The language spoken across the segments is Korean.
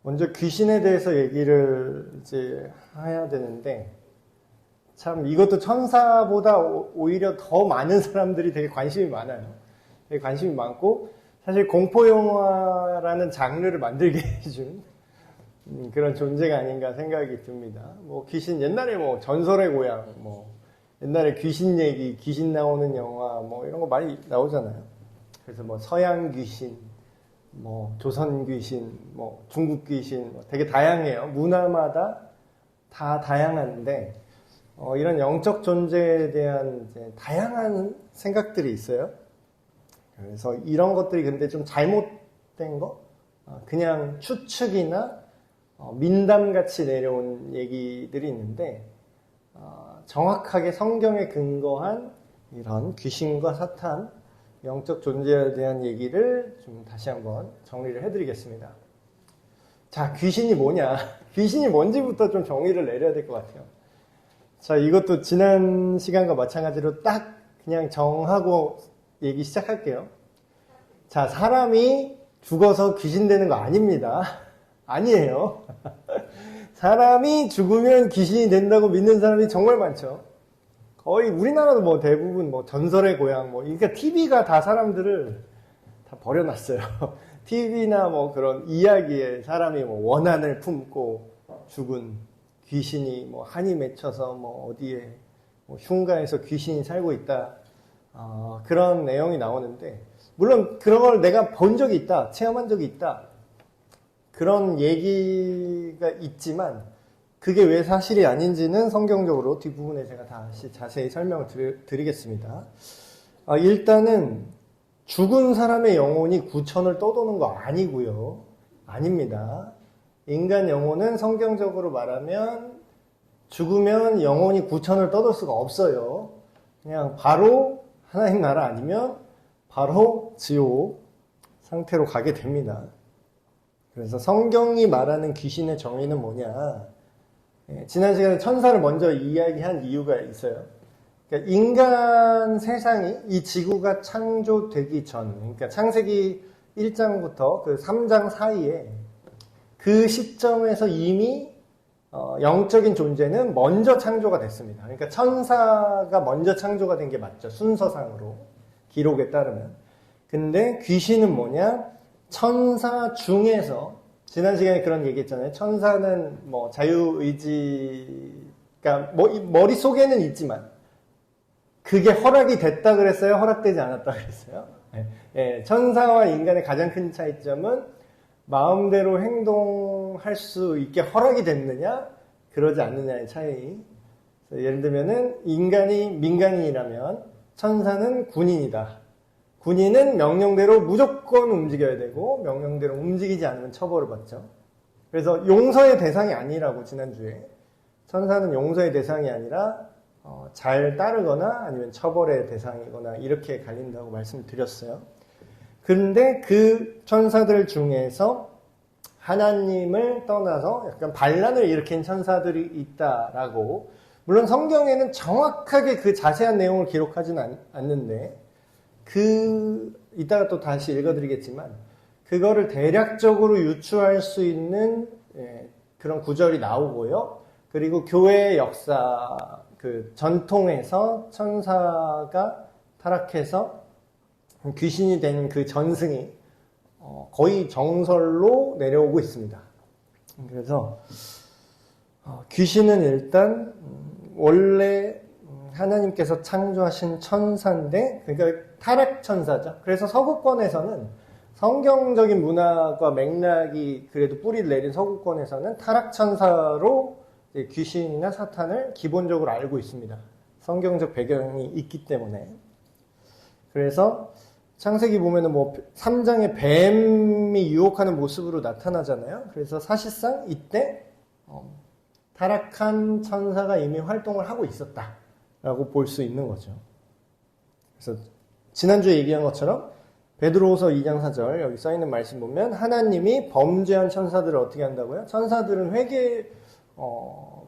먼저 귀신에 대해서 얘기를 이제 해야 되는데, 참 이것도 천사보다 오히려 더 많은 사람들이 되게 관심이 많아요. 되게 관심이 많고, 사실 공포영화라는 장르를 만들게 해준 그런 존재가 아닌가 생각이 듭니다. 뭐 귀신, 옛날에 뭐 전설의 고향, 뭐 옛날에 귀신 얘기, 귀신 나오는 영화, 뭐 이런 거 많이 나오잖아요. 그래서 뭐 서양 귀신, 뭐 조선 귀신, 뭐 중국 귀신, 뭐 되게 다양해요. 문화마다 다 다양한데, 이런 영적 존재에 대한 이제 다양한 생각들이 있어요. 그래서 이런 것들이 근데 좀 잘못된 거? 그냥 추측이나 민담같이 내려온 얘기들이 있는데, 정확하게 성경에 근거한 이런 귀신과 사탄, 영적 존재에 대한 얘기를 좀 다시 한번 정리를 해드리겠습니다. 자, 귀신이 뭐냐? 귀신이 뭔지부터 좀 정의를 내려야 될 것 같아요. 자, 이것도 지난 시간과 마찬가지로 딱 그냥 정하고 얘기 시작할게요. 자, 사람이 죽어서 귀신 되는 거 아닙니다. 아니에요. 사람이 죽으면 귀신이 된다고 믿는 사람이 정말 많죠. 거의 우리나라도 뭐 대부분 뭐 전설의 고향, 뭐, 그러니까 TV가 다 사람들을 다 버려놨어요. TV나 뭐 그런 이야기에 사람이 뭐 원한을 품고 죽은 귀신이 뭐 한이 맺혀서 뭐 어디에 뭐 흉가에서 귀신이 살고 있다. 그런 내용이 나오는데, 물론 그런 걸 내가 본 적이 있다, 체험한 적이 있다. 그런 얘기가 있지만, 그게 왜 사실이 아닌지는 성경적으로 뒷부분에 제가 다시 자세히 설명을 드리겠습니다. 일단은 죽은 사람의 영혼이 구천을 떠도는 거 아니고요. 아닙니다. 인간 영혼은 성경적으로 말하면 죽으면 영혼이 구천을 떠돌 수가 없어요. 그냥 바로 하나님 나라 아니면 바로 지옥 상태로 가게 됩니다. 그래서 성경이 말하는 귀신의 정의는 뭐냐? 지난 시간에 천사를 먼저 이야기한 이유가 있어요. 그러니까 인간 세상이, 이 지구가 창조되기 전, 그러니까 창세기 1장부터 그 3장 사이에 그 시점에서 이미 영적인 존재는 먼저 창조가 됐습니다. 그러니까 천사가 먼저 창조가 된 게 맞죠. 순서상으로, 기록에 따르면. 근데 귀신은 뭐냐? 천사 중에서, 지난 시간에 그런 얘기 했잖아요. 천사는 뭐 자유의지가 머릿속에는 있지만 그게 허락이 됐다 그랬어요? 허락되지 않았다 그랬어요? 천사와 인간의 가장 큰 차이점은 마음대로 행동할 수 있게 허락이 됐느냐, 그러지 않느냐의 차이. 예를 들면은 인간이 민간인이라면 천사는 군인이다. 군인은 명령대로 무조건 움직여야 되고 명령대로 움직이지 않으면 처벌을 받죠. 그래서 용서의 대상이 아니라고 지난주에, 천사는 용서의 대상이 아니라 잘 따르거나 아니면 처벌의 대상이거나 이렇게 갈린다고 말씀을 드렸어요. 그런데 그 천사들 중에서 하나님을 떠나서 약간 반란을 일으킨 천사들이 있다라고, 물론 성경에는 정확하게 그 자세한 내용을 기록하지는 않는데, 이따가 또 다시 읽어드리겠지만, 그거를 대략적으로 유추할 수 있는 그런 구절이 나오고요. 그리고 교회의 역사, 그 전통에서 천사가 타락해서 귀신이 된 그 전승이 거의 정설로 내려오고 있습니다. 그래서 귀신은 일단 원래 하나님께서 창조하신 천사인데, 그러니까 타락천사죠. 그래서 서구권에서는, 성경적인 문화과 맥락이 그래도 뿌리를 내린 서구권에서는 타락천사로 귀신이나 사탄을 기본적으로 알고 있습니다. 성경적 배경이 있기 때문에. 그래서 창세기 보면은 뭐 3장에 뱀이 유혹하는 모습으로 나타나잖아요. 그래서 사실상 이때 타락한 천사가 이미 활동을 하고 있었다라고 볼 수 있는 거죠. 그래서 지난주에 얘기한 것처럼 베드로후서 2장 4절 여기 써있는 말씀 보면, 하나님이 범죄한 천사들을 어떻게 한다고요? 천사들은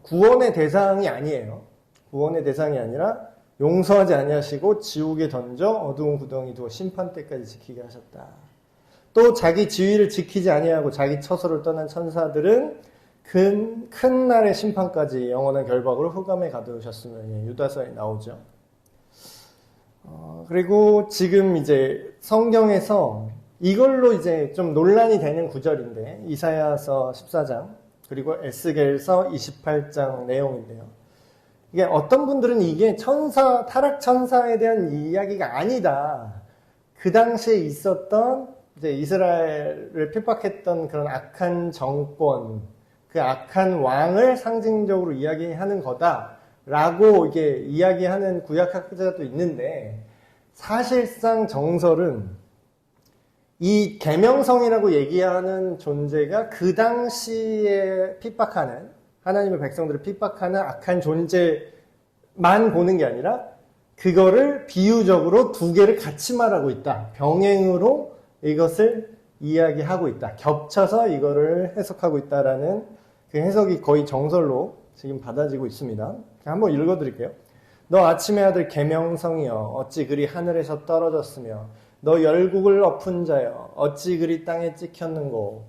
구원의 대상이 아니에요. 구원의 대상이 아니라 용서하지 아니하시고 지옥에 던져 어두운 구덩이 두어 심판 때까지 지키게 하셨다. 또 자기 지위를 지키지 아니하고 자기 처소를 떠난 천사들은 큰 날의 심판까지 영원한 결박으로 흑암에 가두셨으며 유다서에 나오죠. 그리고 지금 이제 성경에서 이걸로 이제 좀 논란이 되는 구절인데 이사야서 14장 그리고 에스겔서 28장 내용인데요. 이게 어떤 분들은 이게 타락 천사에 대한 이야기가 아니다. 그 당시에 있었던 이제 이스라엘을 핍박했던 그런 악한 정권, 그 악한 왕을 상징적으로 이야기하는 거다라고 이게 이야기하는 구약학자도 있는데 사실상 정설은 이 계명성이라고 얘기하는 존재가 그 당시에 핍박하는 하나님의 백성들을 핍박하는 악한 존재만 보는 게 아니라 그거를 비유적으로 두 개를 같이 말하고 있다. 병행으로 이것을 이야기하고 있다. 겹쳐서 이거를 해석하고 있다라는 그 해석이 거의 정설로 지금 받아지고 있습니다. 한번 읽어드릴게요. 너 아침의 아들 계명성이여 어찌 그리 하늘에서 떨어졌으며 너 열국을 엎은 자여 어찌 그리 땅에 찍혔는고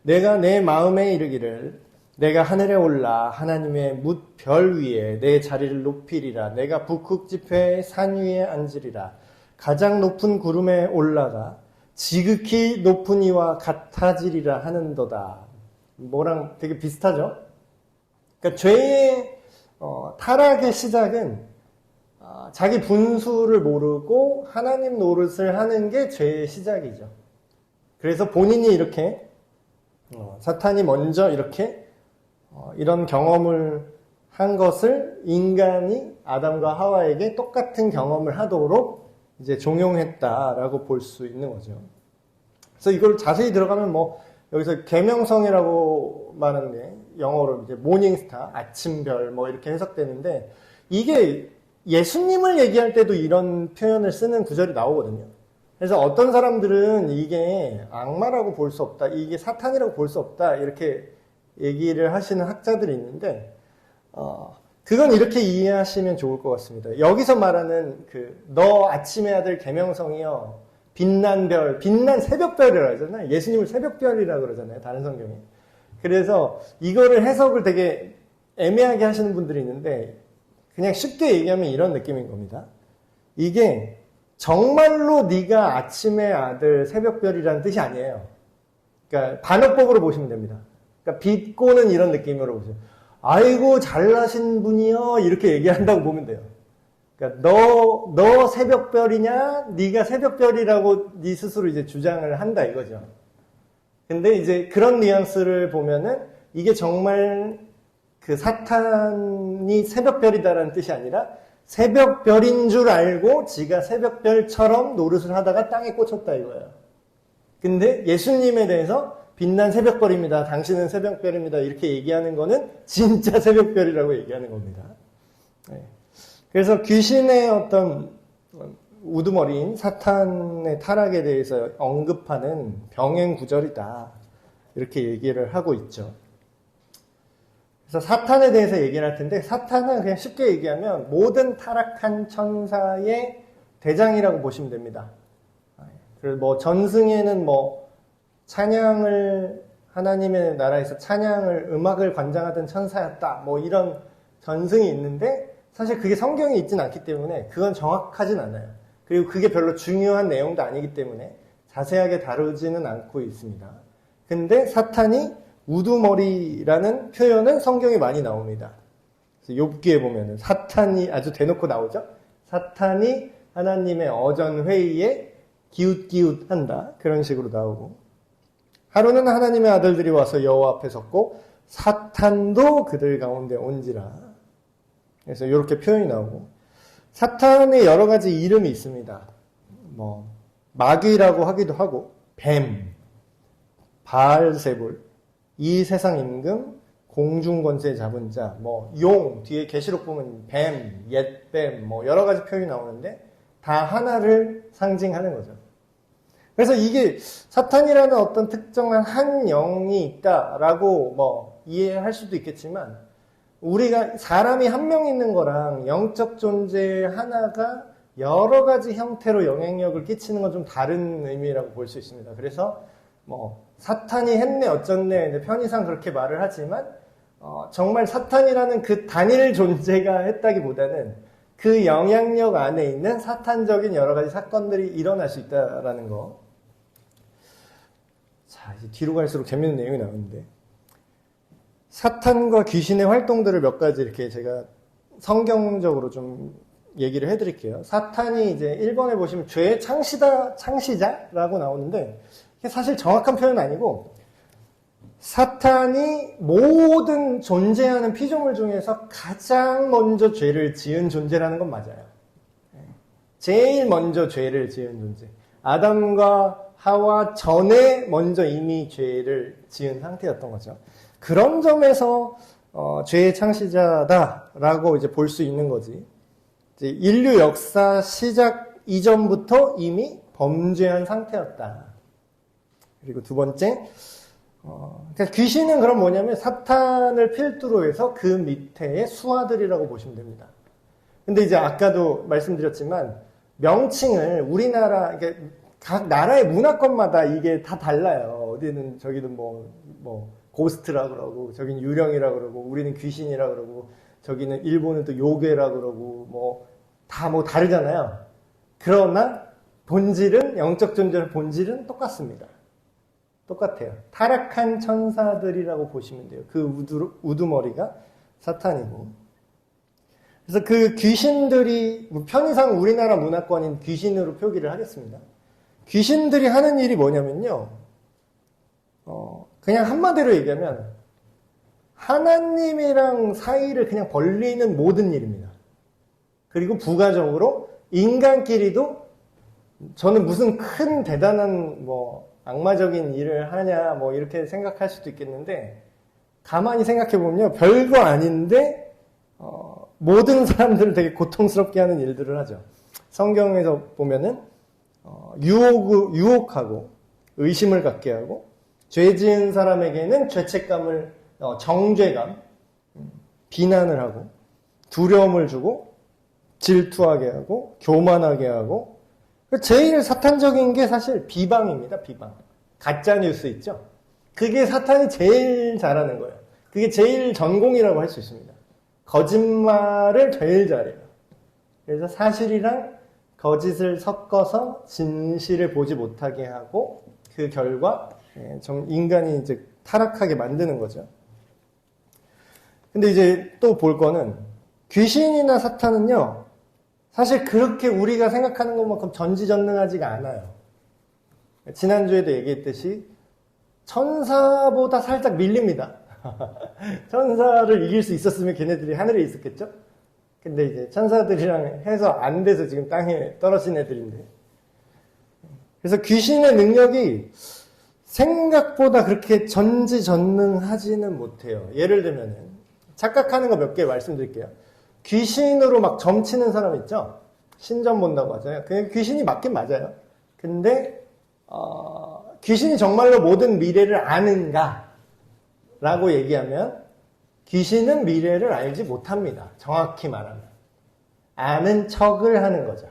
내가 내 마음에 이르기를 내가 하늘에 올라 하나님의 뭇 별 위에 내 자리를 높이리라 내가 북극 지폐의 산 위에 앉으리라 가장 높은 구름에 올라가 지극히 높은 이와 같아지리라 하는도다. 뭐랑 되게 비슷하죠? 그러니까 죄의 타락의 시작은 자기 분수를 모르고 하나님 노릇을 하는 게 죄의 시작이죠. 그래서 본인이 이렇게 사탄이 먼저 이렇게 이런 경험을 한 것을 인간이 아담과 하와에게 똑같은 경험을 하도록 이제 종용했다라고 볼 수 있는 거죠. 그래서 이걸 자세히 들어가면 뭐 여기서 계명성이라고 말하는 게 영어로 이제 모닝스타, 아침별 뭐 이렇게 해석되는데 이게 예수님을 얘기할 때도 이런 표현을 쓰는 구절이 나오거든요. 그래서 어떤 사람들은 이게 악마라고 볼 수 없다, 이게 사탄이라고 볼 수 없다 이렇게 얘기를 하시는 학자들이 있는데 그건 이렇게 이해하시면 좋을 것 같습니다. 여기서 말하는 너 아침의 아들 계명성이여 빛난 별, 빛난 새벽별이라고 하잖아요. 예수님을 새벽별이라고 그러잖아요. 다른 성경에. 그래서 이거를 해석을 되게 애매하게 하시는 분들이 있는데 그냥 쉽게 얘기하면 이런 느낌인 겁니다. 이게 정말로 네가 아침의 아들 새벽별이라는 뜻이 아니에요. 그러니까 반어법으로 보시면 됩니다. 그러니까 비꼬는 이런 느낌으로 보세요. 아이고 잘나신 분이요 이렇게 얘기한다고 보면 돼요. 그러니까 너 새벽별이냐? 네가 새벽별이라고 네 스스로 이제 주장을 한다 이거죠. 근데 이제 그런 뉘앙스를 보면은 이게 정말 그 사탄이 새벽별이다라는 뜻이 아니라 새벽별인 줄 알고 지가 새벽별처럼 노릇을 하다가 땅에 꽂혔다 이거예요. 근데 예수님에 대해서 빛난 새벽별입니다. 당신은 새벽별입니다. 이렇게 얘기하는 거는 진짜 새벽별이라고 얘기하는 겁니다. 네. 그래서 귀신의 어떤 우두머리인 사탄의 타락에 대해서 언급하는 병행 구절이다. 이렇게 얘기를 하고 있죠. 그래서 사탄에 대해서 얘기를 할 텐데 사탄은 그냥 쉽게 얘기하면 모든 타락한 천사의 대장이라고 보시면 됩니다. 그래서 뭐 전승에는 뭐 찬양을 하나님의 나라에서 찬양을 음악을 관장하던 천사였다. 뭐 이런 전승이 있는데 사실 그게 성경에 있진 않기 때문에 그건 정확하진 않아요. 그리고 그게 별로 중요한 내용도 아니기 때문에 자세하게 다루지는 않고 있습니다. 근데 사탄이 우두머리라는 표현은 성경에 많이 나옵니다. 그래서 욥기에 보면은 사탄이 아주 대놓고 나오죠. 사탄이 하나님의 어전 회의에 기웃기웃한다. 그런 식으로 나오고 하루는 하나님의 아들들이 와서 여호와 앞에 섰고 사탄도 그들 가운데 온지라. 그래서 이렇게 표현이 나오고 사탄의 여러 가지 이름이 있습니다. 뭐 마귀라고 하기도 하고 뱀, 바알세불, 이 세상 임금, 공중 권세 잡은 자, 뭐 용, 뒤에 계시록 보면 뱀, 옛뱀, 뭐 여러 가지 표현이 나오는데 다 하나를 상징하는 거죠. 그래서 이게 사탄이라는 어떤 특정한 한 영이 있다라고 뭐 이해할 수도 있겠지만 우리가 사람이 한 명 있는 거랑 영적 존재 하나가 여러 가지 형태로 영향력을 끼치는 건 좀 다른 의미라고 볼 수 있습니다. 그래서 뭐 사탄이 했네 어쩌네 편의상 그렇게 말을 하지만 정말 사탄이라는 그 단일 존재가 했다기보다는 그 영향력 안에 있는 사탄적인 여러 가지 사건들이 일어날 수 있다라는 거. 자, 이제 뒤로 갈수록 재밌는 내용이 나오는데 사탄과 귀신의 활동들을 몇 가지 이렇게 제가 성경적으로 좀 얘기를 해드릴게요. 사탄이 이제 1번에 보시면 죄의 창시자라고 나오는데 이게 사실 정확한 표현은 아니고 사탄이 모든 존재하는 피조물 중에서 가장 먼저 죄를 지은 존재라는 건 맞아요. 제일 먼저 죄를 지은 존재. 아담과 하와 전에 먼저 이미 죄를 지은 상태였던 거죠. 그런 점에서 죄의 창시자다라고 이제 볼 수 있는 거지. 이제 인류 역사 시작 이전부터 이미 범죄한 상태였다. 그리고 두 번째, 그러니까 귀신은 그럼 뭐냐면 사탄을 필두로 해서 그 밑에의 수하들이라고 보시면 됩니다. 근데 이제 아까도 말씀드렸지만 명칭을 우리나라, 그러니까 각 나라의 문화권마다 이게 다 달라요. 어디는 저기는 뭐 고스트라 그러고 저기는 유령이라 그러고 우리는 귀신이라 그러고 저기는 일본은 또 요괴라 그러고 뭐 다 뭐 다르잖아요. 그러나 본질은 영적 존재의 본질은 똑같습니다. 똑같아요. 타락한 천사들이라고 보시면 돼요. 그 우두머리가 사탄이고. 그래서 그 귀신들이 편의상 우리나라 문화권인 귀신으로 표기를 하겠습니다. 귀신들이 하는 일이 뭐냐면요. 그냥 한마디로 얘기하면 하나님이랑 사이를 그냥 벌리는 모든 일입니다. 그리고 부가적으로 인간끼리도 저는 무슨 큰 대단한 뭐 악마적인 일을 하냐 뭐 이렇게 생각할 수도 있겠는데 가만히 생각해 보면요. 별거 아닌데 모든 사람들을 되게 고통스럽게 하는 일들을 하죠. 성경에서 보면은 유혹하고 의심을 갖게 하고 죄 지은 사람에게는 죄책감을 정죄감, 비난을 하고 두려움을 주고 질투하게 하고 교만하게 하고 제일 사탄적인 게 사실 비방입니다. 비방. 가짜뉴스 있죠? 그게 사탄이 제일 잘하는 거예요. 그게 제일 전공이라고 할 수 있습니다. 거짓말을 제일 잘해요. 그래서 사실이랑 거짓을 섞어서 진실을 보지 못하게 하고 그 결과 좀 인간이 이제 타락하게 만드는 거죠. 근데 이제 또 볼 거는 귀신이나 사탄은요, 사실 그렇게 우리가 생각하는 것만큼 전지전능하지가 않아요. 지난주에도 얘기했듯이 천사보다 살짝 밀립니다. 천사를 이길 수 있었으면 걔네들이 하늘에 있었겠죠? 근데 이제 천사들이랑 해서 안 돼서 지금 땅에 떨어진 애들인데. 그래서 귀신의 능력이 생각보다 그렇게 전지전능하지는 못해요. 예를 들면은 착각하는 거 몇 개 말씀드릴게요. 귀신으로 막 점치는 사람 있죠? 신점 본다고 하잖아요. 그냥 귀신이 맞긴 맞아요. 근데 귀신이 정말로 모든 미래를 아는가? 라고 얘기하면 귀신은 미래를 알지 못합니다. 정확히 말하면. 아는 척을 하는 거죠.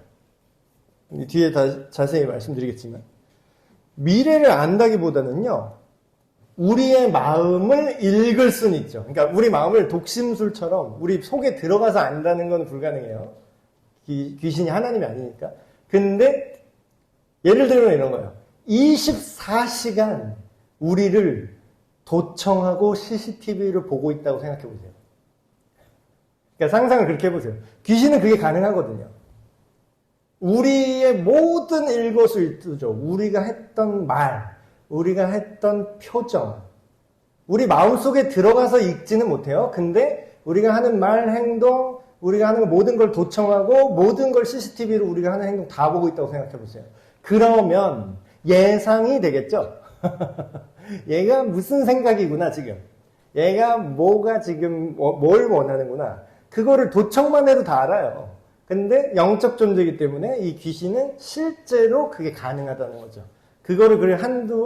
뒤에 다 자세히 말씀드리겠지만 미래를 안다기보다는요. 우리의 마음을 읽을 수는 있죠. 그러니까 우리 마음을 독심술처럼 우리 속에 들어가서 안다는 건 불가능해요. 귀신이 하나님이 아니니까. 근데 예를 들면 이런 거예요. 24시간 우리를 도청하고 CCTV를 보고 있다고 생각해 보세요. 그러니까 상상을 그렇게 해보세요. 귀신은 그게 가능하거든요. 우리의 모든 일거수일투족, 우리가 했던 말, 우리가 했던 표정, 우리 마음속에 들어가서 읽지는 못해요. 근데 우리가 하는 말, 행동, 우리가 하는 모든 걸 도청하고 모든 걸 CCTV로 우리가 하는 행동 다 보고 있다고 생각해 보세요. 그러면 예상이 되겠죠? 얘가 무슨 생각이구나 지금. 얘가 뭐가 지금 뭘 원하는구나. 그거를 도청만 해도 다 알아요. 근데 영적 존재이기 때문에 이 귀신은 실제로 그게 가능하다는 거죠. 그거를 그래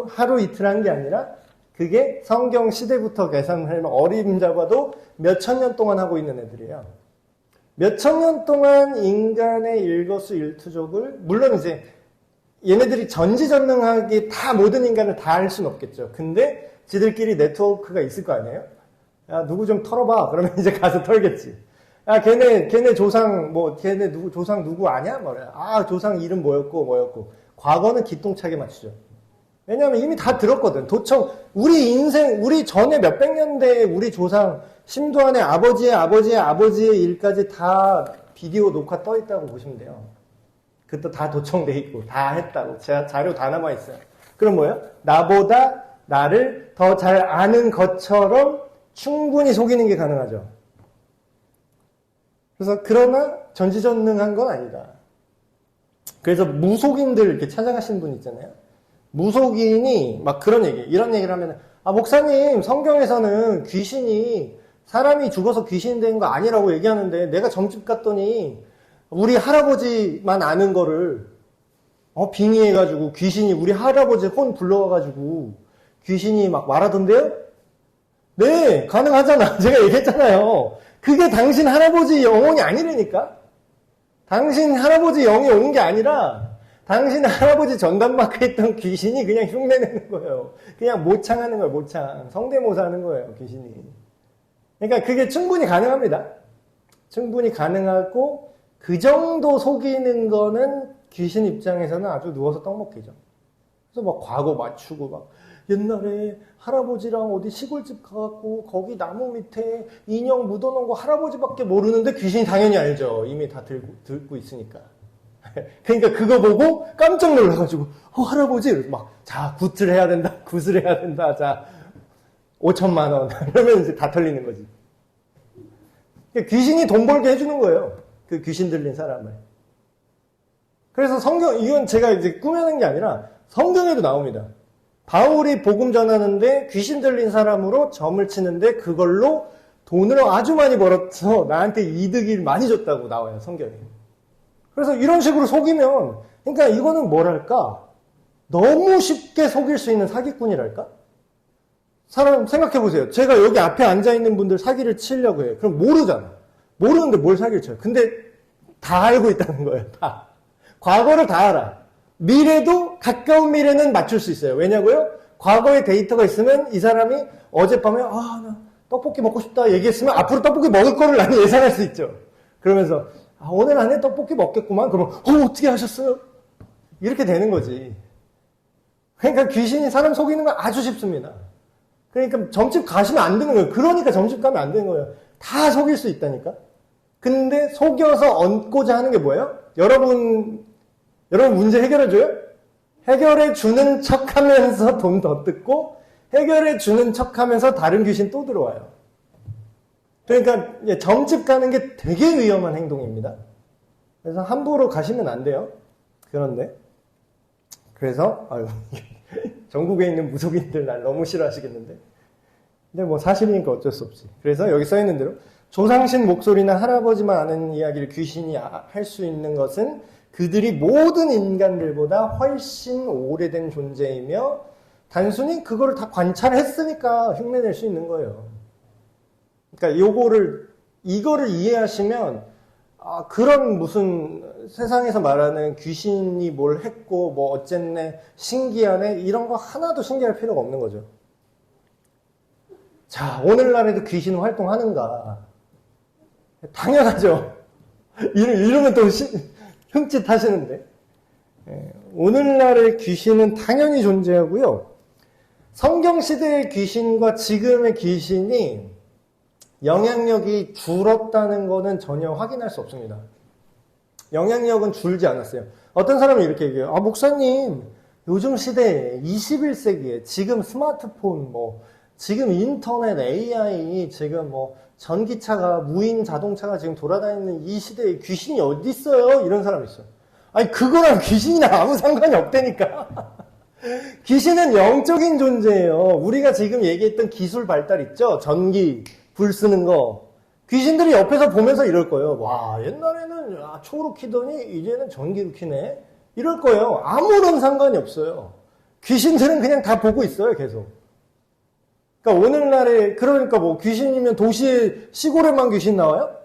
하루 이틀 한 게 아니라 그게 성경 시대부터 계산하면 어림잡아도 몇천 년 동안 하고 있는 애들이에요. 몇천 년 동안 인간의 일거수일투족을, 물론 이제 얘네들이 전지전능하게 다 모든 인간을 다 할 수는 없겠죠. 근데 지들끼리 네트워크가 있을 거 아니에요? 야, 누구 좀 털어봐. 그러면 이제 가서 털겠지. 야, 걔네 조상, 걔네 조상 누구 아냐? 뭐래. 아, 조상 이름 뭐였고. 과거는 기똥차게 맞추죠. 왜냐면 이미 다 들었거든. 도청, 우리 인생, 우리 전에 몇백 년대에 우리 조상, 심두환의 아버지의 일까지 다 비디오 녹화 떠 있다고 보시면 돼요. 그것도 다 도청돼 있고, 다 했다고. 자료 다 남아있어요. 그럼 뭐예요? 나보다 나를 더 잘 아는 것처럼 충분히 속이는 게 가능하죠. 그래서, 그러나 전지전능한 건 아니다. 그래서 무속인들 이렇게 찾아가신 분 있잖아요. 무속인이 막 이런 얘기를 하면, 아, 목사님, 성경에서는 귀신이, 사람이 죽어서 귀신 된 거 아니라고 얘기하는데, 내가 점집 갔더니, 우리 할아버지만 아는 거를, 빙의해가지고, 귀신이, 우리 할아버지 혼 불러와가지고, 귀신이 막 말하던데요? 네, 가능하잖아. 제가 얘기했잖아요. 그게 당신 할아버지 영혼이 아니라니까? 당신 할아버지 영이 오는 게 아니라, 당신 할아버지 전담마크에 있던 귀신이 그냥 흉내내는 거예요. 그냥 모창하는 거예요, 모창. 성대모사 하는 거예요, 귀신이. 그러니까 그게 충분히 가능합니다. 충분히 가능하고, 그 정도 속이는 거는 귀신 입장에서는 아주 누워서 떡먹기죠. 그래서 막 과거 맞추고 막, 옛날에 할아버지랑 어디 시골집 가갖고 거기 나무 밑에 인형 묻어놓은 거 할아버지밖에 모르는데 귀신이 당연히 알죠. 이미 다 듣고 있으니까. 그러니까 그거 보고 깜짝 놀라가지고 할아버지 막 자 굿을 해야 된다. 자 5천만 원 그러면 이제 다 털리는 거지. 그러니까 귀신이 돈 벌게 해주는 거예요. 그 귀신 들린 사람을. 그래서 이건 제가 이제 꾸며낸 게 아니라 성경에도 나옵니다. 바울이 복음 전하는데 귀신 들린 사람으로 점을 치는데 그걸로 돈을 아주 많이 벌어서 나한테 이득을 많이 줬다고 나와요, 성경에. 그래서 이런 식으로 속이면, 그러니까 이거는 뭐랄까, 너무 쉽게 속일 수 있는 사기꾼이랄까? 사람 생각해보세요. 제가 여기 앞에 앉아있는 분들 사기를 치려고 해요. 그럼 모르잖아. 모르는데 뭘 사기를 쳐요. 근데 다 알고 있다는 거예요, 다. 과거를 다 알아. 미래도 가까운 미래는 맞출 수 있어요. 왜냐고요? 과거의 데이터가 있으면 이 사람이 어젯밤에 나 떡볶이 먹고 싶다 얘기했으면 앞으로 떡볶이 먹을 거를 나는 예상할 수 있죠. 그러면서 오늘 안에 떡볶이 먹겠구만. 그러면 어떻게 하셨어요? 이렇게 되는 거지. 그러니까 귀신이 사람 속이는 건 아주 쉽습니다. 그러니까 점집 가시면 안 되는 거예요. 그러니까 점집 가면 안 되는 거예요. 다 속일 수 있다니까. 근데 속여서 얹고자 하는 게 뭐예요? 여러분 문제 해결해줘요? 해결해주는 척 하면서 돈 더 뜯고, 해결해주는 척 하면서 다른 귀신 또 들어와요. 그러니까, 점집 가는 게 되게 위험한 행동입니다. 그래서 함부로 가시면 안 돼요. 그런데, 그래서, 전국에 있는 무속인들 날 너무 싫어하시겠는데. 근데 사실이니까 어쩔 수 없지. 그래서 여기 써있는 대로, 조상신 목소리나 할아버지만 아는 이야기를 귀신이 할 수 있는 것은 그들이 모든 인간들보다 훨씬 오래된 존재이며 단순히 그거를 다 관찰했으니까 흉내낼 수 있는 거예요. 그러니까 이거를 이해하시면 그런 무슨 세상에서 말하는 귀신이 뭘 했고 어쨌네 신기하네 이런 거 하나도 신기할 필요가 없는 거죠. 자, 오늘날에도 귀신 활동하는가? 당연하죠. 이러면 또 흠칫 하시는데. 오늘날의 귀신은 당연히 존재하고요. 성경시대의 귀신과 지금의 귀신이 영향력이 줄었다는 것은 전혀 확인할 수 없습니다. 영향력은 줄지 않았어요. 어떤 사람이 이렇게 얘기해요. 목사님, 요즘 시대에 21세기에 지금 스마트폰, 지금 인터넷, AI, 지금 전기차가, 무인 자동차가 지금 돌아다니는 이 시대에 귀신이 어디 있어요? 이런 사람이 있어요. 아니, 그거랑 귀신이랑 아무 상관이 없다니까. 귀신은 영적인 존재예요. 우리가 지금 얘기했던 기술 발달 있죠? 전기, 불 쓰는 거. 귀신들이 옆에서 보면서 이럴 거예요. 와, 옛날에는 초로 키더니 이제는 전기로 키네? 이럴 거예요. 아무런 상관이 없어요. 귀신들은 그냥 다 보고 있어요, 계속. 그러니까 오늘날에, 귀신이면 도시에, 시골에만 귀신 나와요?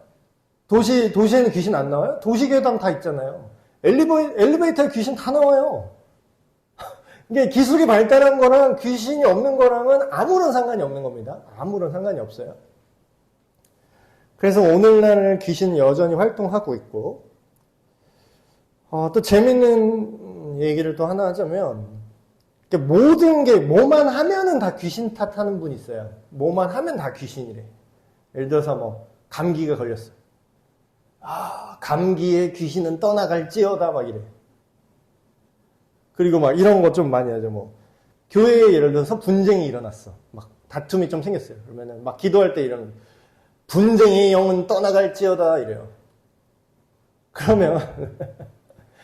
도시에는 귀신 안 나와요? 도시괴담 다 있잖아요. 엘리베이터에 귀신 다 나와요. 이게 기술이 발달한 거랑 귀신이 없는 거랑은 아무런 상관이 없는 겁니다. 아무런 상관이 없어요. 그래서 오늘날 귀신은 여전히 활동하고 있고, 또 재밌는 얘기를 또 하나 하자면, 모든 게 뭐만 하면은 다 귀신 탓하는 분이 있어요. 뭐만 하면 다 귀신이래. 예를 들어서 뭐 감기가 걸렸어. 감기에 귀신은 떠나갈지어다 막 이래. 그리고 막 이런 거 좀 많이 하죠. 뭐 교회에 예를 들어서 분쟁이 일어났어. 막 다툼이 좀 생겼어요. 그러면은 막 기도할 때 이런 분쟁의 영은 떠나갈지어다 이래요. 그러면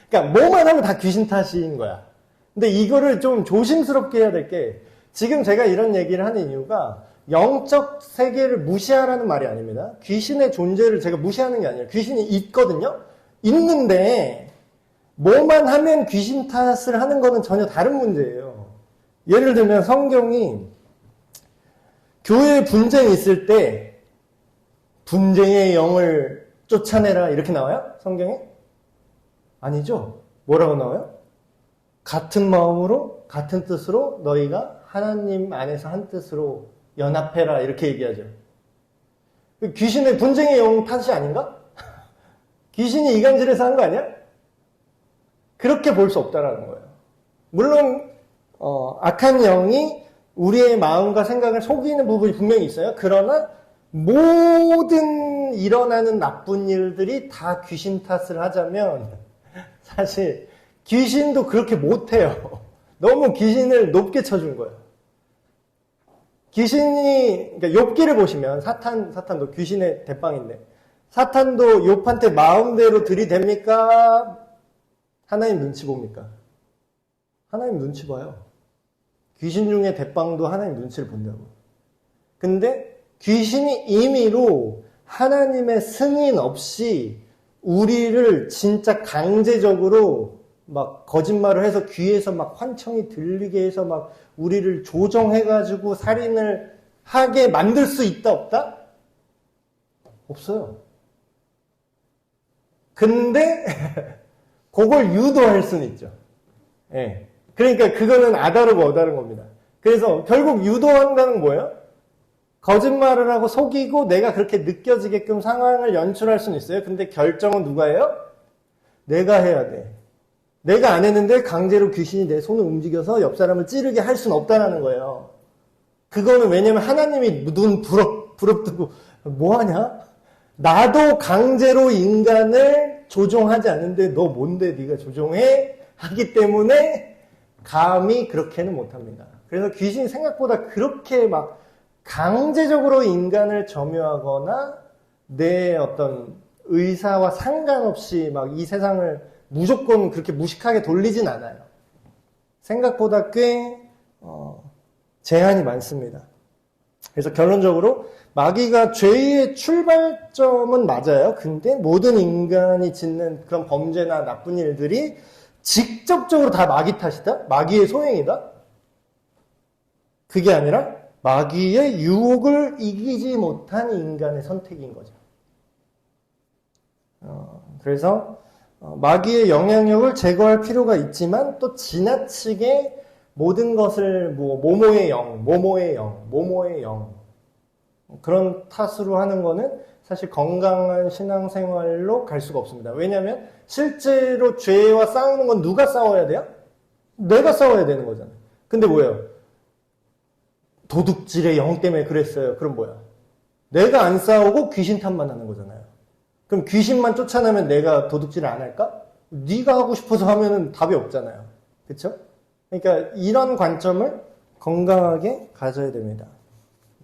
그러니까 뭐만 하면 다 귀신 탓인 거야. 근데 이거를 좀 조심스럽게 해야 될 게, 지금 제가 이런 얘기를 하는 이유가 영적 세계를 무시하라는 말이 아닙니다. 귀신의 존재를 제가 무시하는 게 아니에요. 귀신이 있거든요. 있는데 뭐만 하면 귀신 탓을 하는 거는 전혀 다른 문제예요. 예를 들면 성경이 교회에 분쟁이 있을 때 분쟁의 영을 쫓아내라 이렇게 나와요? 성경에? 아니죠. 뭐라고 나와요? 같은 마음으로 같은 뜻으로 너희가 하나님 안에서 한 뜻으로 연합해라 이렇게 얘기하죠. 귀신의 분쟁의 영 탓이 아닌가? 귀신이 이간질해서 한 거 아니야? 그렇게 볼 수 없다라는 거예요. 물론 악한 영이 우리의 마음과 생각을 속이는 부분이 분명히 있어요. 그러나 모든 일어나는 나쁜 일들이 다 귀신 탓을 하자면 사실 귀신도 그렇게 못해요. 너무 귀신을 높게 쳐준 거예요. 귀신이, 그러니까 욥기를 보시면 사탄도 귀신의 대빵인데, 사탄도 욥한테 마음대로 들이댑니까? 하나님 눈치 봅니까? 하나님 눈치 봐요. 귀신 중에 대빵도 하나님 눈치를 본다고. 근데 귀신이 임의로 하나님의 승인 없이 우리를 진짜 강제적으로 막 거짓말을 해서 귀에서 막 환청이 들리게 해서 막 우리를 조정해가지고 살인을 하게 만들 수 있다 없다? 없어요. 근데 그걸 유도할 수는 있죠. 예. 그러니까 그거는 아다르고 어다른 겁니다. 그래서 결국 유도한다는 건 뭐예요? 거짓말을 하고 속이고 내가 그렇게 느껴지게끔 상황을 연출할 수는 있어요. 근데 결정은 누가 해요? 내가 해야 돼. 내가 안 했는데 강제로 귀신이 내 손을 움직여서 옆 사람을 찌르게 할 수는 없다는 거예요. 그거는 왜냐면 하나님이 눈 부릅뜨고 뭐하냐? 나도 강제로 인간을 조종하지 않는데 너 뭔데 네가 조종해? 하기 때문에 감히 그렇게는 못합니다. 그래서 귀신이 생각보다 그렇게 막 강제적으로 인간을 점유하거나 내 어떤 의사와 상관없이 막 이 세상을 무조건 그렇게 무식하게 돌리진 않아요. 생각보다 꽤 제한이 많습니다. 그래서 결론적으로 마귀가 죄의 출발점은 맞아요. 근데 모든 인간이 짓는 그런 범죄나 나쁜 일들이 직접적으로 다 마귀 탓이다? 마귀의 소행이다? 그게 아니라 마귀의 유혹을 이기지 못한 인간의 선택인 거죠. 그래서 마귀의 영향력을 제거할 필요가 있지만 또 지나치게 모든 것을 모모의 영 그런 탓으로 하는 거는 사실 건강한 신앙생활로 갈 수가 없습니다. 왜냐하면 실제로 죄와 싸우는 건 누가 싸워야 돼요? 내가 싸워야 되는 거잖아요. 근데 뭐예요? 도둑질의 영 때문에 그랬어요. 그럼 뭐야? 내가 안 싸우고 귀신 탓만 하는 거잖아요. 그럼 귀신만 쫓아내면 내가 도둑질을 안 할까? 네가 하고 싶어서 하면은 답이 없잖아요. 그렇죠? 그러니까 이런 관점을 건강하게 가져야 됩니다.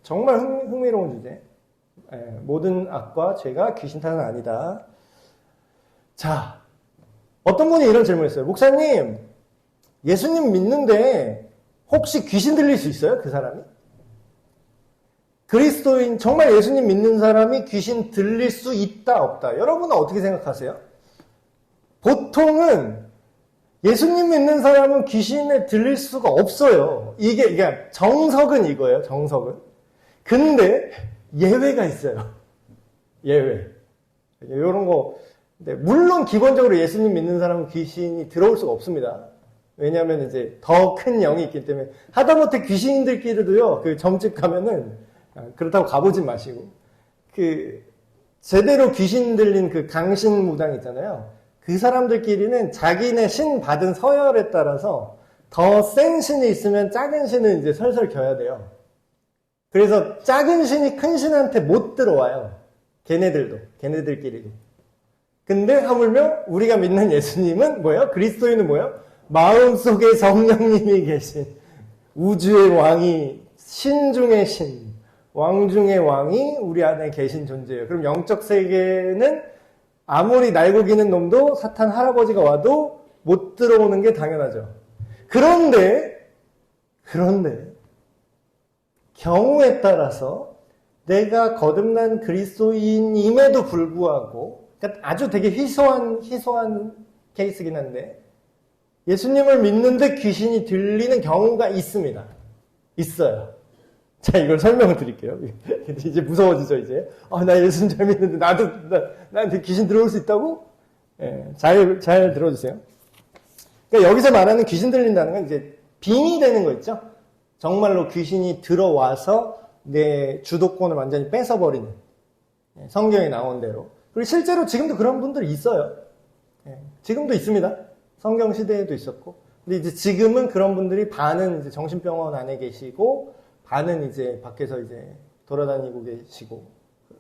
정말 흥미로운 주제. 모든 악과 죄가 귀신 탓은 아니다. 자, 어떤 분이 이런 질문을 했어요. 목사님, 예수님 믿는데 혹시 귀신 들릴 수 있어요? 그 사람이? 그리스도인, 정말 예수님 믿는 사람이 귀신 들릴 수 있다, 없다. 여러분은 어떻게 생각하세요? 보통은 예수님 믿는 사람은 귀신에 들릴 수가 없어요. 이게 정석은 이거예요, 정석은. 근데 예외가 있어요. 예외. 이런 거. 네, 물론 기본적으로 예수님 믿는 사람은 귀신이 들어올 수가 없습니다. 왜냐하면 이제 더 큰 영이 있기 때문에. 하다못해 귀신들끼리도요, 그 점집 가면은, 그렇다고 가보진 마시고, 제대로 귀신 들린 그 강신 무당 있잖아요. 그 사람들끼리는 자기네 신 받은 서열에 따라서 더 센 신이 있으면 작은 신은 이제 설설 겨야 돼요. 그래서 작은 신이 큰 신한테 못 들어와요. 걔네들끼리도. 근데 하물며 우리가 믿는 예수님은 뭐예요? 그리스도인은 뭐예요? 마음속에 성령님이 계신 우주의 왕이, 신 중의 신, 왕 중의 왕이 우리 안에 계신 존재예요. 그럼 영적 세계는 아무리 날고 기는 놈도 사탄 할아버지가 와도 못 들어오는 게 당연하죠. 그런데 경우에 따라서 내가 거듭난 그리스도인임에도 불구하고, 그러니까 아주 되게 희소한 케이스긴 한데, 예수님을 믿는데 귀신이 들리는 경우가 있습니다. 있어요. 자, 이걸 설명을 드릴게요. 이제 무서워지죠, 이제. 나 예수님 잘 믿는데 나한테 귀신 들어올 수 있다고? 예, 잘 들어주세요. 그러니까 여기서 말하는 귀신 들린다는 건 이제 빙의 되는 거 있죠? 정말로 귀신이 들어와서 내 주도권을 완전히 뺏어버리는. 성경에 나온 대로. 그리고 실제로 지금도 그런 분들이 있어요. 지금도 있습니다. 성경 시대에도 있었고. 근데 이제 지금은 그런 분들이 반은 이제 정신병원 안에 계시고, 반은 이제 밖에서 이제 돌아다니고 계시고,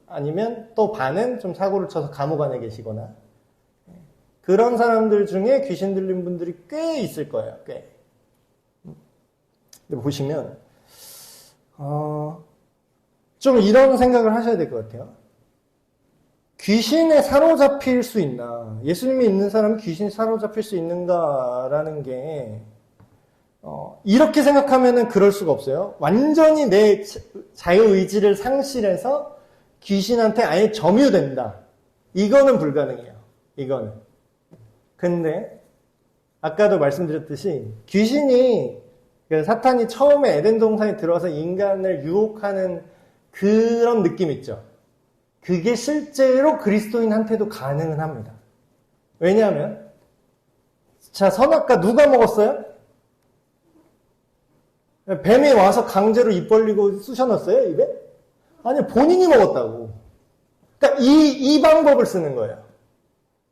아니면 또 반은 좀 사고를 쳐서 감옥 안에 계시거나, 그런 사람들 중에 귀신 들린 분들이 꽤 있을 거예요, 꽤. 근데 보시면, 좀 이런 생각을 하셔야 될 것 같아요. 귀신에 사로잡힐 수 있나? 예수님이 있는 사람은 귀신에 사로잡힐 수 있는가라는 게, 이렇게 생각하면은 그럴 수가 없어요. 완전히 내 자유의지를 상실해서 귀신한테 아예 점유된다. 이거는 불가능해요. 이거는. 근데, 아까도 말씀드렸듯이, 귀신이, 사탄이 처음에 에덴 동산에 들어와서 인간을 유혹하는 그런 느낌 있죠. 그게 실제로 그리스도인한테도 가능은 합니다. 왜냐하면, 자, 선악과 누가 먹었어요? 뱀이 와서 강제로 입 벌리고 쑤셔넣었어요, 입에? 아니, 본인이 먹었다고. 그러니까 이 방법을 쓰는 거예요.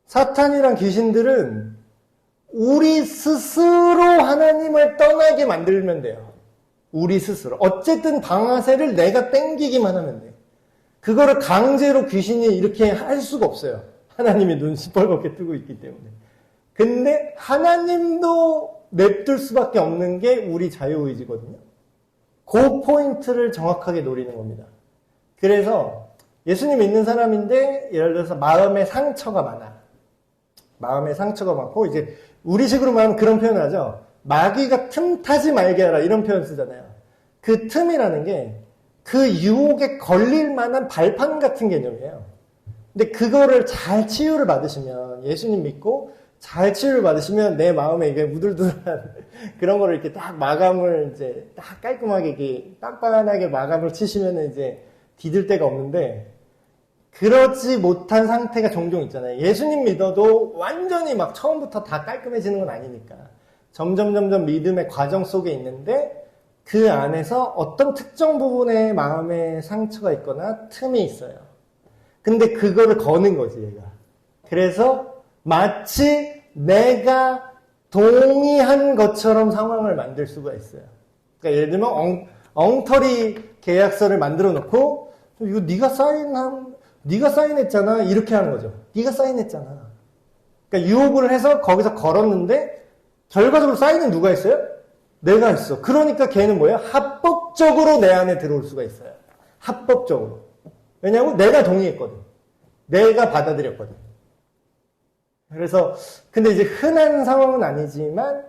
사탄이랑 귀신들은 우리 스스로 하나님을 떠나게 만들면 돼요. 우리 스스로. 어쨌든 방아쇠를 내가 땡기기만 하면 돼. 그거를 강제로 귀신이 이렇게 할 수가 없어요. 하나님이 눈 시뻘겋게 뜨고 있기 때문에. 근데 하나님도 냅둘 수밖에 없는 게 우리 자유의지거든요. 그 포인트를 정확하게 노리는 겁니다. 그래서 예수님 믿는 사람인데 예를 들어서 마음에 상처가 많아. 마음에 상처가 많고 이제 우리식으로 말하면 그런 표현을 하죠. 마귀가 틈타지 말게 하라 이런 표현 쓰잖아요. 그 틈이라는 게 그 유혹에 걸릴 만한 발판 같은 개념이에요. 근데 그거를 잘 치유를 받으시면 예수님 믿고 잘 치유를 받으시면 내 마음에 이게 우둘두둘한 그런 거를 이렇게 딱 마감을 이제 딱 깔끔하게 이렇게 빤빤하게 마감을 치시면 이제 디딜 데가 없는데 그러지 못한 상태가 종종 있잖아요. 예수님 믿어도 완전히 막 처음부터 다 깔끔해지는 건 아니니까. 점점 믿음의 과정 속에 있는데 그 안에서 어떤 특정 부분에 마음에 상처가 있거나 틈이 있어요. 근데 그거를 거는 거지, 얘가. 그래서 마치 내가 동의한 것처럼 상황을 만들 수가 있어요. 그러니까 예를 들면 엉터리 계약서를 만들어 놓고 이거 네가 사인했잖아 이렇게 하는 거죠. 네가 사인했잖아. 그러니까 유혹을 해서 거기서 걸었는데 결과적으로 사인은 누가 했어요? 내가 했어. 그러니까 걔는 뭐예요? 합법적으로 내 안에 들어올 수가 있어요. 합법적으로. 왜냐하면 내가 동의했거든. 내가 받아들였거든. 그래서 근데 이제 흔한 상황은 아니지만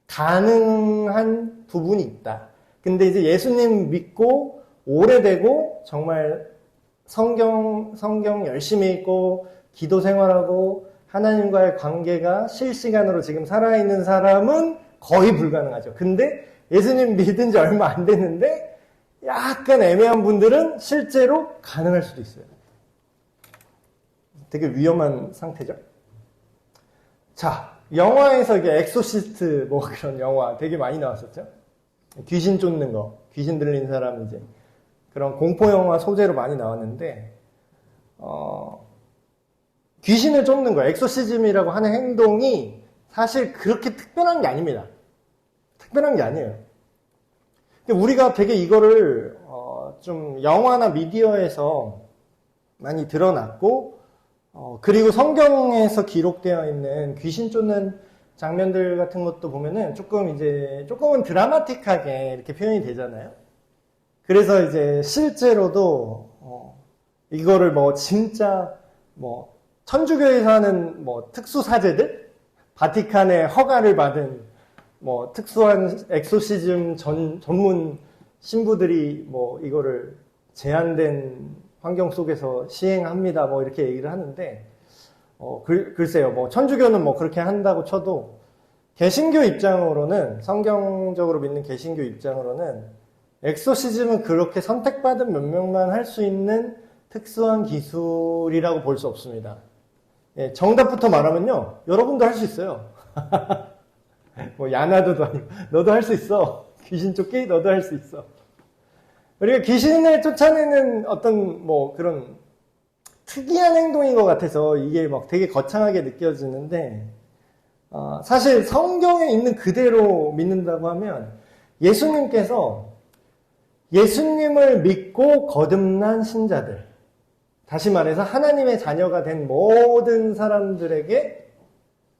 가능한 부분이 있다. 근데 이제 예수님 믿고 오래되고 정말 성경 열심히 읽고 기도 생활하고 하나님과의 관계가 실시간으로 지금 살아있는 사람은 거의 불가능하죠. 근데 예수님 믿은 지 얼마 안 됐는데 약간 애매한 분들은 실제로 가능할 수도 있어요. 되게 위험한 상태죠. 자, 영화에서 이게 엑소시스트 뭐 그런 영화 되게 많이 나왔었죠. 귀신 쫓는 거, 귀신 들린 사람 이제 그런 공포 영화 소재로 많이 나왔는데 귀신을 쫓는 거, 엑소시즘이라고 하는 행동이 사실 그렇게 특별한 게 아닙니다. 특별한 게 아니에요. 근데 우리가 되게 이거를 좀 영화나 미디어에서 많이 드러났고 그리고 성경에서 기록되어 있는 귀신 쫓는 장면들 같은 것도 보면은 조금은 드라마틱하게 이렇게 표현이 되잖아요. 그래서 이제 실제로도 이거를 뭐 진짜 뭐 천주교에서 하는 뭐 특수 사제들, 바티칸의 허가를 받은 뭐 특수한 엑소시즘 전문 신부들이 뭐 이거를 제한된 환경 속에서 시행합니다. 뭐 이렇게 얘기를 하는데, 글쎄요. 뭐 천주교는 뭐 그렇게 한다고 쳐도 개신교 입장으로는, 성경적으로 믿는 개신교 입장으로는 엑소시즘은 그렇게 선택받은 몇 명만 할 수 있는 특수한 기술이라고 볼 수 없습니다. 예, 정답부터 말하면요. 여러분도 할 수 있어요. 뭐 야나도도 아니고 너도 할 수 있어. 귀신 쫓기 너도 할 수 있어. 우리가 귀신을 쫓아내는 어떤 뭐 그런 특이한 행동인 것 같아서 이게 막 되게 거창하게 느껴지는데 사실 성경에 있는 그대로 믿는다고 하면 예수님께서 예수님을 믿고 거듭난 신자들, 다시 말해서 하나님의 자녀가 된 모든 사람들에게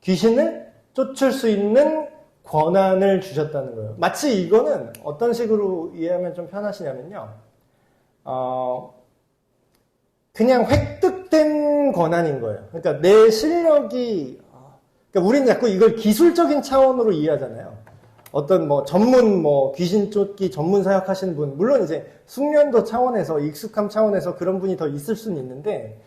귀신을 쫓을 수 있는 권한을 주셨다는 거예요. 마치 이거는 어떤 식으로 이해하면 좀 편하시냐면요. 그냥 획득된 권한인 거예요. 그러니까 내 실력이, 그러니까 우리는 자꾸 이걸 기술적인 차원으로 이해하잖아요. 어떤 뭐 전문 뭐 귀신 쫓기 전문 사역하시는 분, 물론 이제 숙련도 차원에서 익숙함 차원에서 그런 분이 더 있을 수는 있는데,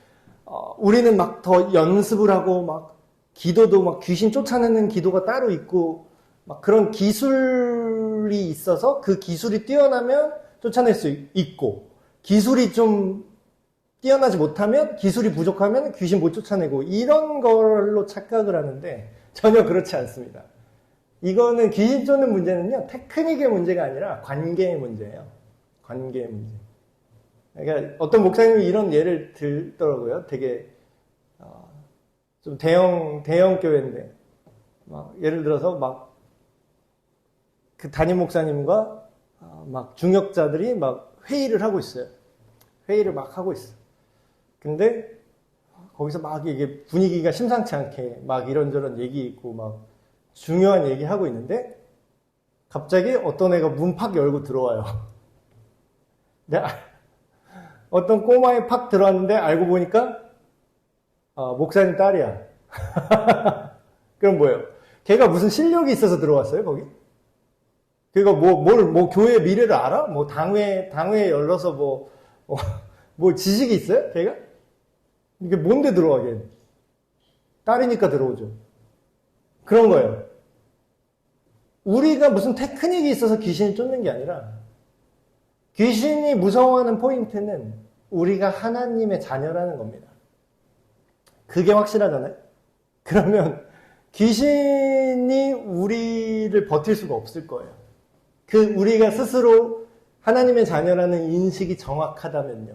우리는 막 더 연습을 하고 막 기도도 막 귀신 쫓아내는 기도가 따로 있고 막 그런 기술이 있어서 그 기술이 뛰어나면 쫓아낼 수 있고, 기술이 좀 뛰어나지 못하면, 기술이 부족하면 귀신 못 쫓아내고, 이런 걸로 착각을 하는데 전혀 그렇지 않습니다. 이거는 귀신 쫓는 문제는요, 테크닉의 문제가 아니라 관계의 문제예요. 관계의 문제. 그러니까 어떤 목사님이 이런 예를 들더라고요. 되게 좀 대형 교회인데 막 예를 들어서 막 그 담임 목사님과 막 중역자들이 막 회의를 하고 있어요. 회의를 막 하고 있어. 근데 거기서 막 이게 분위기가 심상치 않게 막 이런저런 얘기 있고 막 중요한 얘기 하고 있는데 갑자기 어떤 애가 문 팍 열고 들어와요. 어떤 꼬마애 팍 들어왔는데 알고 보니까 목사님 딸이야. 그럼 뭐예요? 걔가 무슨 실력이 있어서 들어왔어요, 거기? 걔가 뭐 교회 미래를 알아? 뭐 당회 열러서 뭐 지식이 있어요? 걔가? 이게 뭔데 들어와, 걔? 딸이니까 들어오죠. 그런 거예요. 우리가 무슨 테크닉이 있어서 귀신을 쫓는 게 아니라, 귀신이 무서워하는 포인트는 우리가 하나님의 자녀라는 겁니다. 그게 확실하잖아요? 그러면 귀신이 우리를 버틸 수가 없을 거예요. 우리가 스스로 하나님의 자녀라는 인식이 정확하다면요.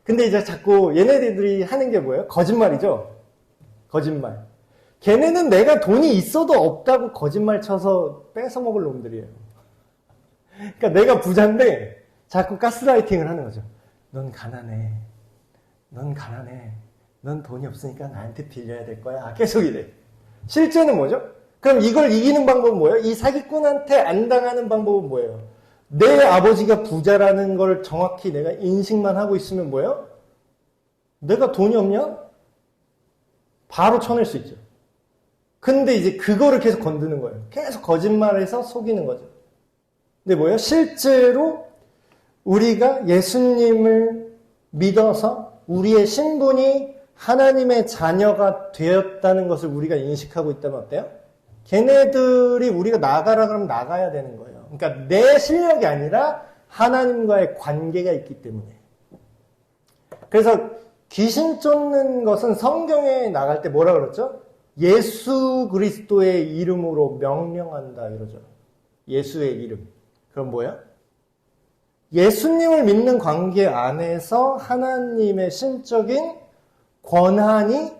근데 이제 자꾸 얘네들이 하는 게 뭐예요? 거짓말이죠? 거짓말. 걔네는 내가 돈이 있어도 없다고 거짓말 쳐서 뺏어 먹을 놈들이에요. 그러니까 내가 부자인데 자꾸 가스라이팅을 하는 거죠. 넌 가난해. 넌 돈이 없으니까 나한테 빌려야 될 거야. 계속 이래. 실제는 뭐죠? 그럼 이걸 이기는 방법은 뭐예요? 이 사기꾼한테 안 당하는 방법은 뭐예요? 내 아버지가 부자라는 걸 정확히 내가 인식만 하고 있으면 뭐예요? 내가 돈이 없냐? 바로 쳐낼 수 있죠. 근데 이제 그거를 계속 건드는 거예요. 계속 거짓말해서 속이는 거죠. 근데 뭐예요? 실제로 우리가 예수님을 믿어서 우리의 신분이 하나님의 자녀가 되었다는 것을 우리가 인식하고 있다면 어때요? 걔네들이 우리가 나가라 그러면 나가야 되는 거예요. 그러니까 내 실력이 아니라 하나님과의 관계가 있기 때문에. 그래서 귀신 쫓는 것은 성경에 나갈 때 뭐라 그랬죠? 예수 그리스도의 이름으로 명령한다 이러죠. 예수의 이름. 그럼 뭐야? 예수님을 믿는 관계 안에서 하나님의 신적인 권한이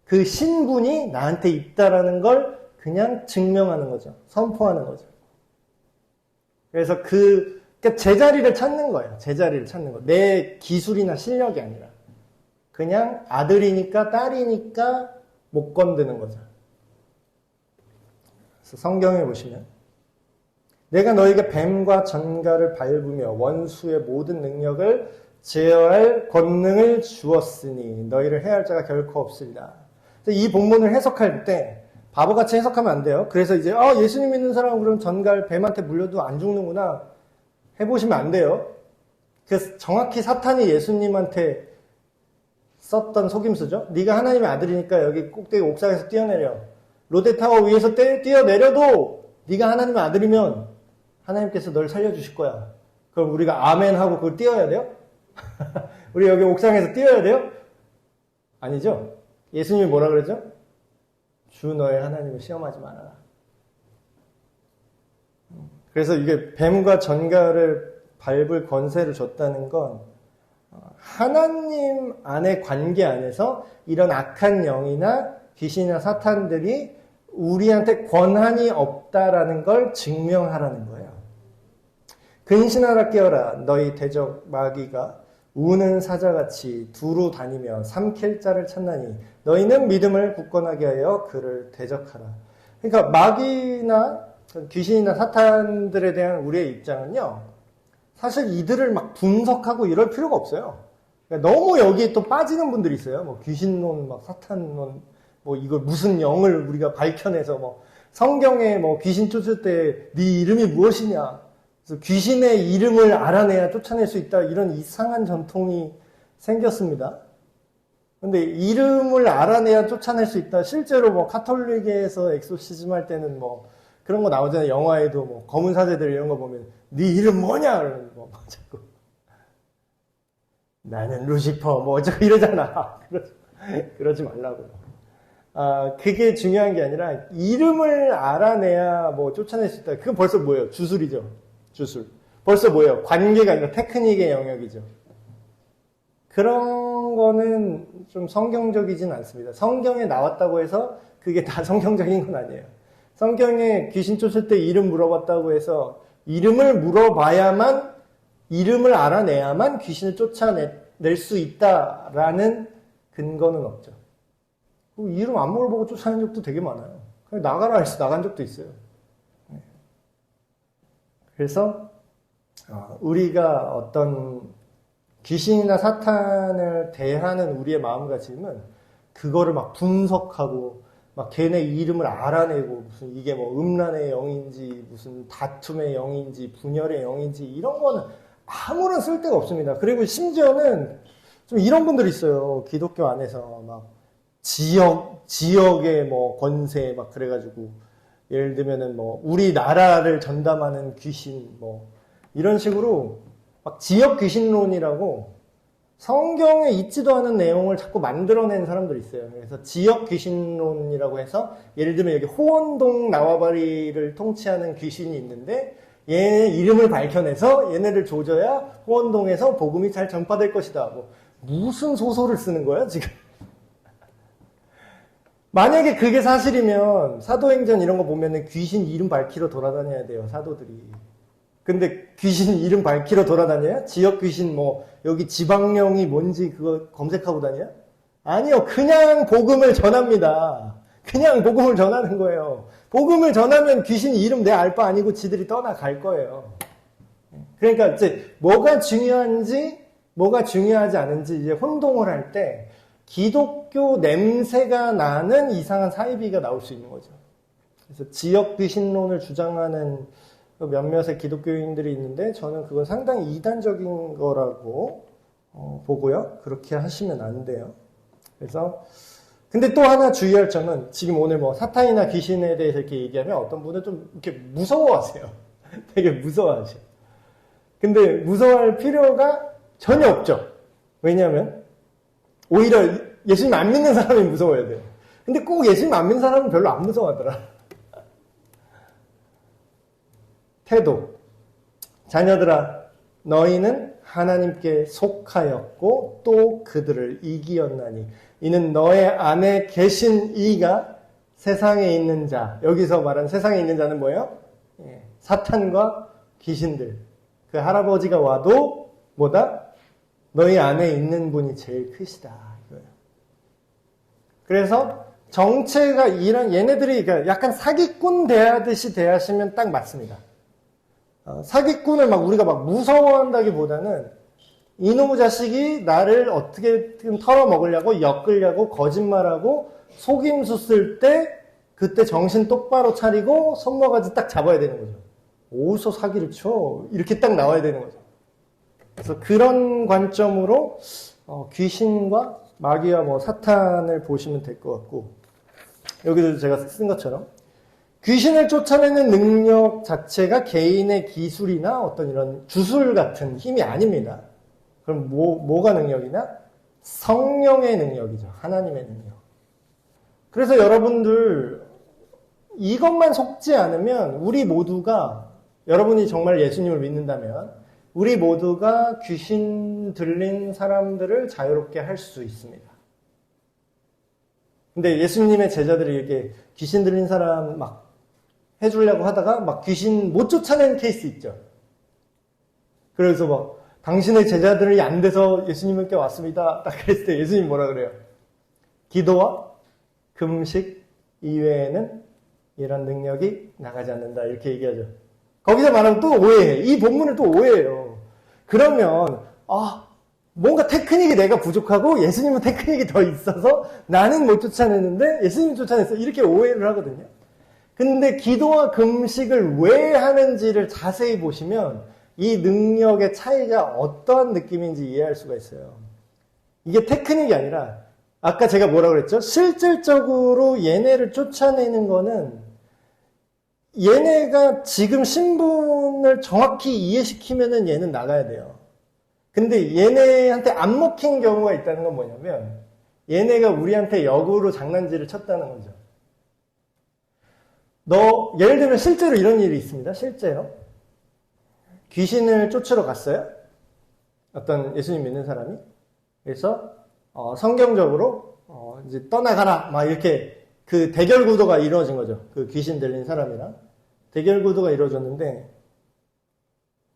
그 신분이 나한테 있다라는 걸 그냥 증명하는 거죠. 선포하는 거죠. 그래서 그러니까 제자리를 찾는 거예요. 제자리를 찾는 거. 내 기술이나 실력이 아니라 그냥 아들이니까 딸이니까 못 건드는 거죠. 그래서 성경에 보시면 내가 너에게 뱀과 전갈을 밟으며 원수의 모든 능력을 제어할 권능을 주었으니 너희를 해할 자가 결코 없으리라. 이 본문을 해석할 때 바보같이 해석하면 안 돼요. 그래서 이제 예수님 믿는 사람은 그럼 전갈 뱀한테 물려도 안 죽는구나 해보시면 안 돼요. 그래서 정확히 사탄이 예수님한테 썼던 속임수죠. 네가 하나님의 아들이니까 여기 꼭대기 옥상에서 뛰어내려. 롯데타워 위에서 뛰어내려도 네가 하나님의 아들이면 하나님께서 널 살려주실 거야. 그럼 우리가 아멘 하고 그걸 뛰어야 돼요? 우리 여기 옥상에서 뛰어야 돼요? 아니죠. 예수님이 뭐라 그러죠? 주 너의 하나님을 시험하지 말아라. 그래서 이게 뱀과 전갈을 밟을 권세를 줬다는 건 하나님 안의 관계 안에서 이런 악한 영이나 귀신이나 사탄들이 우리한테 권한이 없다라는 걸 증명하라는 거예요. 근신하라 깨어라 너희 대적 마귀가 우는 사자같이 두루 다니며 삼킬 자를 찾나니 너희는 믿음을 굳건하게 하여 그를 대적하라. 그러니까 마귀나 귀신이나 사탄들에 대한 우리의 입장은요. 사실 이들을 막 분석하고 이럴 필요가 없어요. 그러니까 너무 여기에 또 빠지는 분들이 있어요. 뭐 귀신론, 막 사탄론, 뭐 이걸 무슨 영을 우리가 밝혀내서 뭐 성경에 뭐 귀신 쫓을 때 네 이름이 무엇이냐. 그래서 귀신의 이름을 알아내야 쫓아낼 수 있다. 이런 이상한 전통이 생겼습니다. 근데 이름을 알아내야 쫓아낼 수 있다. 실제로 뭐 카톨릭에서 엑소시즘 할 때는 뭐 그런 거 나오잖아요. 영화에도 뭐 검은 사제들 이런 거 보면 네 이름 뭐냐? 그러면 뭐 자꾸 나는 루시퍼 뭐 어쩌고 이러잖아. 그러지 말라고요. 그게 중요한 게 아니라 이름을 알아내야 뭐 쫓아낼 수 있다. 그건 벌써 뭐예요? 주술이죠. 주술. 벌써 뭐예요? 관계가 아니라 테크닉의 영역이죠. 그런 거는 좀 성경적이진 않습니다. 성경에 나왔다고 해서 그게 다 성경적인 건 아니에요. 성경에 귀신 쫓을 때 이름 물어봤다고 해서 이름을 물어봐야만, 이름을 알아내야만 귀신을 쫓아낼 수 있다라는 근거는 없죠. 이름 안 물어보고 쫓아낸 적도 되게 많아요. 그냥 나가라 해서 나간 적도 있어요. 그래서 우리가 어떤 귀신이나 사탄을 대하는 우리의 마음가짐은 그거를 막 분석하고 막 걔네 이름을 알아내고 무슨 이게 뭐 음란의 영인지 무슨 다툼의 영인지 분열의 영인지 이런 거는 아무런 쓸데가 없습니다. 그리고 심지어는 좀 이런 분들이 있어요. 기독교 안에서 막 지역의 뭐 권세 막 그래가지고 예를 들면은 뭐 우리나라를 전담하는 귀신 뭐 이런 식으로 막 지역 귀신론이라고 성경에 있지도 않은 내용을 자꾸 만들어낸 사람들이 있어요. 그래서 지역 귀신론이라고 해서 예를 들면 여기 호원동 나와바리를 통치하는 귀신이 있는데 얘네 이름을 밝혀내서 얘네를 조져야 호원동에서 복음이 잘 전파될 것이다. 뭐 무슨 소설을 쓰는 거야 지금? 만약에 그게 사실이면 사도행전 이런 거 보면은 귀신 이름 밝히러 돌아다녀야 돼요, 사도들이. 근데 귀신 이름 밝히러 돌아다녀요? 지역 귀신 뭐 여기 지방령이 뭔지 그거 검색하고 다녀요? 아니요, 그냥 복음을 전합니다. 그냥 복음을 전하는 거예요. 복음을 전하면 귀신 이름 내 알 바 아니고 지들이 떠나갈 거예요. 그러니까 이제 뭐가 중요한지 뭐가 중요하지 않은지 이제 혼동을 할 때 기독교 냄새가 나는 이상한 사이비가 나올 수 있는 거죠. 그래서 지역 귀신론을 주장하는 몇몇의 기독교인들이 있는데 저는 그건 상당히 이단적인 거라고 보고요. 그렇게 하시면 안 돼요. 그래서 근데 또 하나 주의할 점은 지금 오늘 뭐 사탄이나 귀신에 대해서 이렇게 얘기하면 어떤 분은 좀 이렇게 무서워하세요. 되게 무서워하셔. 근데 무서워할 필요가 전혀 없죠. 왜냐하면 오히려 예수님 안 믿는 사람이 무서워야 돼요. 근데 꼭 예수님 안 믿는 사람은 별로 안 무서워하더라. 태도. 자녀들아, 너희는 하나님께 속하였고 또 그들을 이기었나니 이는 너의 안에 계신 이가 세상에 있는 자. 여기서 말한 세상에 있는 자는 뭐예요? 사탄과 귀신들. 그 할아버지가 와도 뭐다? 너희 안에 있는 분이 제일 크시다. 이거예요. 그래서 정체가 이런 얘네들이 약간 사기꾼 대하듯이 대하시면 딱 맞습니다. 사기꾼을 우리가 무서워한다기보다는 이놈의 자식이 나를 어떻게든 털어먹으려고 엮으려고 거짓말하고 속임수 쓸 때 그때 정신 똑바로 차리고 손모가지 딱 잡아야 되는 거죠. 어디서 사기를 쳐? 이렇게 딱 나와야 되는 거죠. 그래서 그런 관점으로 귀신과 마귀와 사탄을 보시면 될 것 같고, 여기도 제가 쓴 것처럼 귀신을 쫓아내는 능력 자체가 개인의 기술이나 어떤 이런 주술 같은 힘이 아닙니다. 그럼 뭐가 능력이냐? 성령의 능력이죠. 하나님의 능력. 그래서 여러분들 이것만 속지 않으면 우리 모두가, 여러분이 정말 예수님을 믿는다면 우리 모두가 귀신 들린 사람들을 자유롭게 할 수 있습니다. 근데 예수님의 제자들이 이렇게 귀신 들린 사람 해주려고 하다가 귀신 못 쫓아내는 케이스 있죠. 그래서 당신의 제자들이 안 돼서 예수님께 왔습니다. 딱 그랬을 때 예수님 뭐라 그래요? 기도와 금식 이외에는 이런 능력이 나가지 않는다. 이렇게 얘기하죠. 거기서 말하면 또 오해해. 이 본문을 또 오해해요. 그러면 뭔가 테크닉이 내가 부족하고 예수님은 테크닉이 더 있어서 나는 못 쫓아내는데 예수님은 쫓아냈어. 이렇게 오해를 하거든요. 근데 기도와 금식을 왜 하는지를 자세히 보시면 이 능력의 차이가 어떠한 느낌인지 이해할 수가 있어요. 이게 테크닉이 아니라 아까 제가 뭐라고 그랬죠? 실질적으로 얘네를 쫓아내는 거는 얘네가 지금 신분을 정확히 이해시키면은 얘는 나가야 돼요. 근데 얘네한테 안 먹힌 경우가 있다는 건 뭐냐면 얘네가 우리한테 역으로 장난질을 쳤다는 거죠. 예를 들면 실제로 이런 일이 있습니다. 실제로. 귀신을 쫓으러 갔어요. 어떤 예수님 믿는 사람이. 그래서 성경적으로 이제 떠나가라 이렇게 그 대결 구도가 이루어진 거죠. 그 귀신 들린 사람이랑 대결 구도가 이루어졌는데,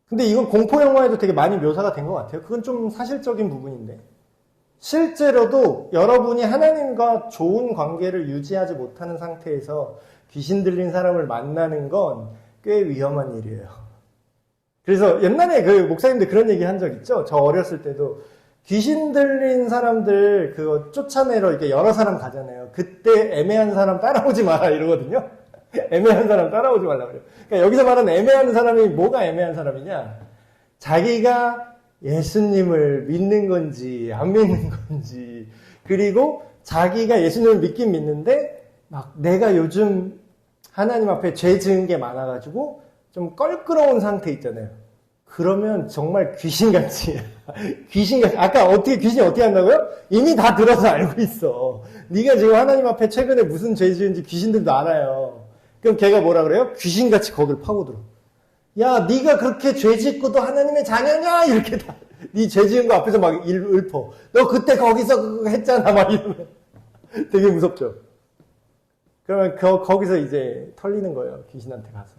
근데 이건 공포 영화에도 되게 많이 묘사가 된 것 같아요. 그건 좀 사실적인 부분인데, 실제로도 여러분이 하나님과 좋은 관계를 유지하지 못하는 상태에서 귀신 들린 사람을 만나는 건 꽤 위험한 일이에요. 그래서 옛날에 그 목사님들 그런 얘기 한 적 있죠? 저 어렸을 때도 귀신 들린 사람들 그거 쫓아내러 이렇게 여러 사람 가잖아요. 그때 애매한 사람 따라오지 마라 이러거든요. 애매한 사람 따라오지 말라 그래요. 그러니까 여기서 말하는 애매한 사람이 뭐가 애매한 사람이냐? 자기가 예수님을 믿는 건지 안 믿는 건지, 그리고 자기가 예수님을 믿긴 믿는데 내가 요즘 하나님 앞에 죄 지은 게 많아가지고 좀 껄끄러운 상태 있잖아요. 그러면 정말 귀신같이 귀신같이. 아까 귀신이 어떻게 한다고요? 이미 다 들어서 알고 있어. 네가 지금 하나님 앞에 최근에 무슨 죄 지은지 귀신들도 알아요. 그럼 걔가 뭐라 그래요? 귀신같이 거기를 파고들어. 야, 네가 그렇게 죄 짓고도 하나님의 자녀냐? 이렇게 다 네 죄 지은 거 앞에서 읊어. 너 그때 거기서 그거 했잖아. 이러면 되게 무섭죠. 그러면 거기서 이제 털리는 거예요. 귀신한테 가서.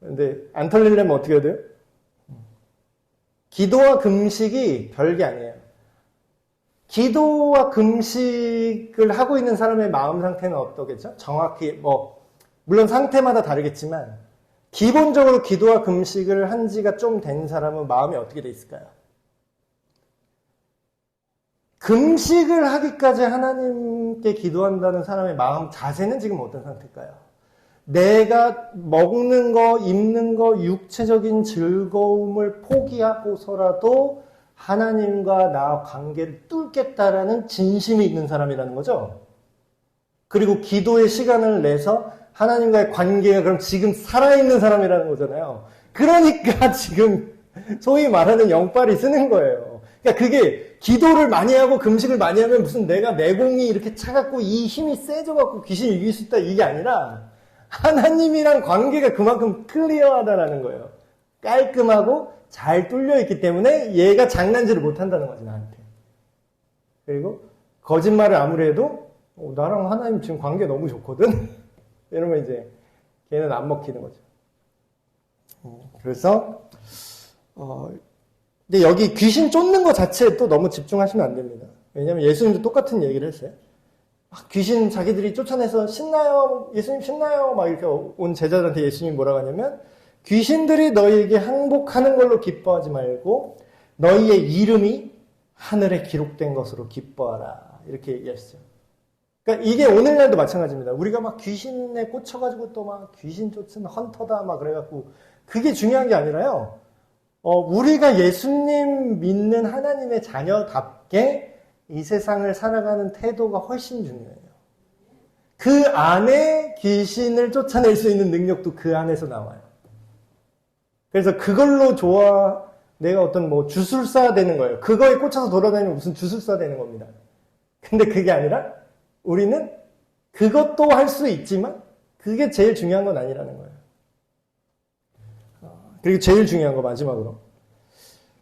근데 안 털리려면 어떻게 해야 돼요? 기도와 금식이 별게 아니에요. 기도와 금식을 하고 있는 사람의 마음 상태는 어떠겠죠? 정확히 물론 상태마다 다르겠지만 기본적으로 기도와 금식을 한 지가 좀 된 사람은 마음이 어떻게 돼 있을까요? 금식을 하기까지 하나님께 기도한다는 사람의 마음 자세는 지금 어떤 상태일까요? 내가 먹는 거, 입는 거, 육체적인 즐거움을 포기하고서라도 하나님과 나 관계를 뚫겠다라는 진심이 있는 사람이라는 거죠. 그리고 기도의 시간을 내서 하나님과의 관계가 그럼 지금 살아있는 사람이라는 거잖아요. 그러니까 지금 소위 말하는 영빨이 쓰는 거예요. 그러니까 그게 기도를 많이 하고 금식을 많이 하면 무슨 내가 내공이 이렇게 차갖고 이 힘이 세져갖고 귀신을 이길 수 있다 이게 아니라 하나님이랑 관계가 그만큼 클리어하다라는 거예요. 깔끔하고 잘 뚫려 있기 때문에 얘가 장난질을 못 한다는 거지, 나한테. 그리고 거짓말을 아무리 해도 나랑 하나님 지금 관계 너무 좋거든? 이러면 이제 걔는 안 먹히는 거죠. 그래서 근데 여기 귀신 쫓는 것 자체에 또 너무 집중하시면 안 됩니다. 왜냐하면 예수님도 똑같은 얘기를 했어요. 귀신 자기들이 쫓아내서 신나요, 예수님 신나요, 막 이렇게 온 제자들한테 예수님이 뭐라고 하냐면 귀신들이 너희에게 항복하는 걸로 기뻐하지 말고 너희의 이름이 하늘에 기록된 것으로 기뻐하라. 이렇게 얘기했어요. 그러니까 이게 오늘날도 마찬가지입니다. 우리가 막 귀신에 꽂혀가지고 또 막 귀신 쫓은 헌터다 막 그래갖고 그게 중요한 게 아니라요. 우리가 예수님 믿는 하나님의 자녀답게 이 세상을 살아가는 태도가 훨씬 중요해요. 그 안에 귀신을 쫓아낼 수 있는 능력도 그 안에서 나와요. 그래서 그걸로 내가 어떤 뭐 주술사 되는 거예요. 그거에 꽂혀서 돌아다니면 무슨 주술사 되는 겁니다. 근데 그게 아니라 우리는 그것도 할 수 있지만 그게 제일 중요한 건 아니라는 거예요. 그리고 제일 중요한 거 마지막으로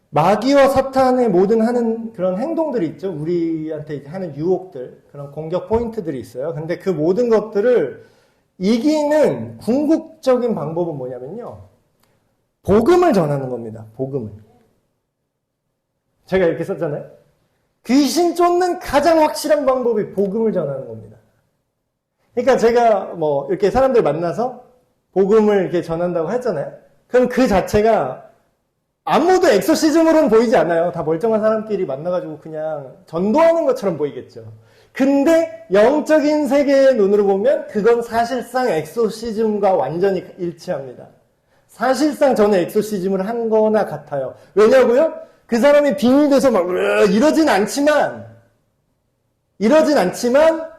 마귀와 사탄의 모든 하는 그런 행동들이 있죠. 우리한테 하는 유혹들, 그런 공격 포인트들이 있어요. 근데 그 모든 것들을 이기는 궁극적인 방법은 뭐냐면요. 복음을 전하는 겁니다. 복음을. 제가 이렇게 썼잖아요. 귀신 쫓는 가장 확실한 방법이 복음을 전하는 겁니다. 그러니까 제가 뭐 이렇게 사람들 만나서 복음을 이렇게 전한다고 했잖아요. 그럼 그 자체가 아무도 엑소시즘으로는 보이지 않아요. 다 멀쩡한 사람끼리 만나가지고 그냥 전도하는 것처럼 보이겠죠. 근데 영적인 세계의 눈으로 보면 그건 사실상 엑소시즘과 완전히 일치합니다. 사실상 저는 엑소시즘을 한 거나 같아요. 왜냐고요? 그 사람이 빙이 돼서 막 이러진 않지만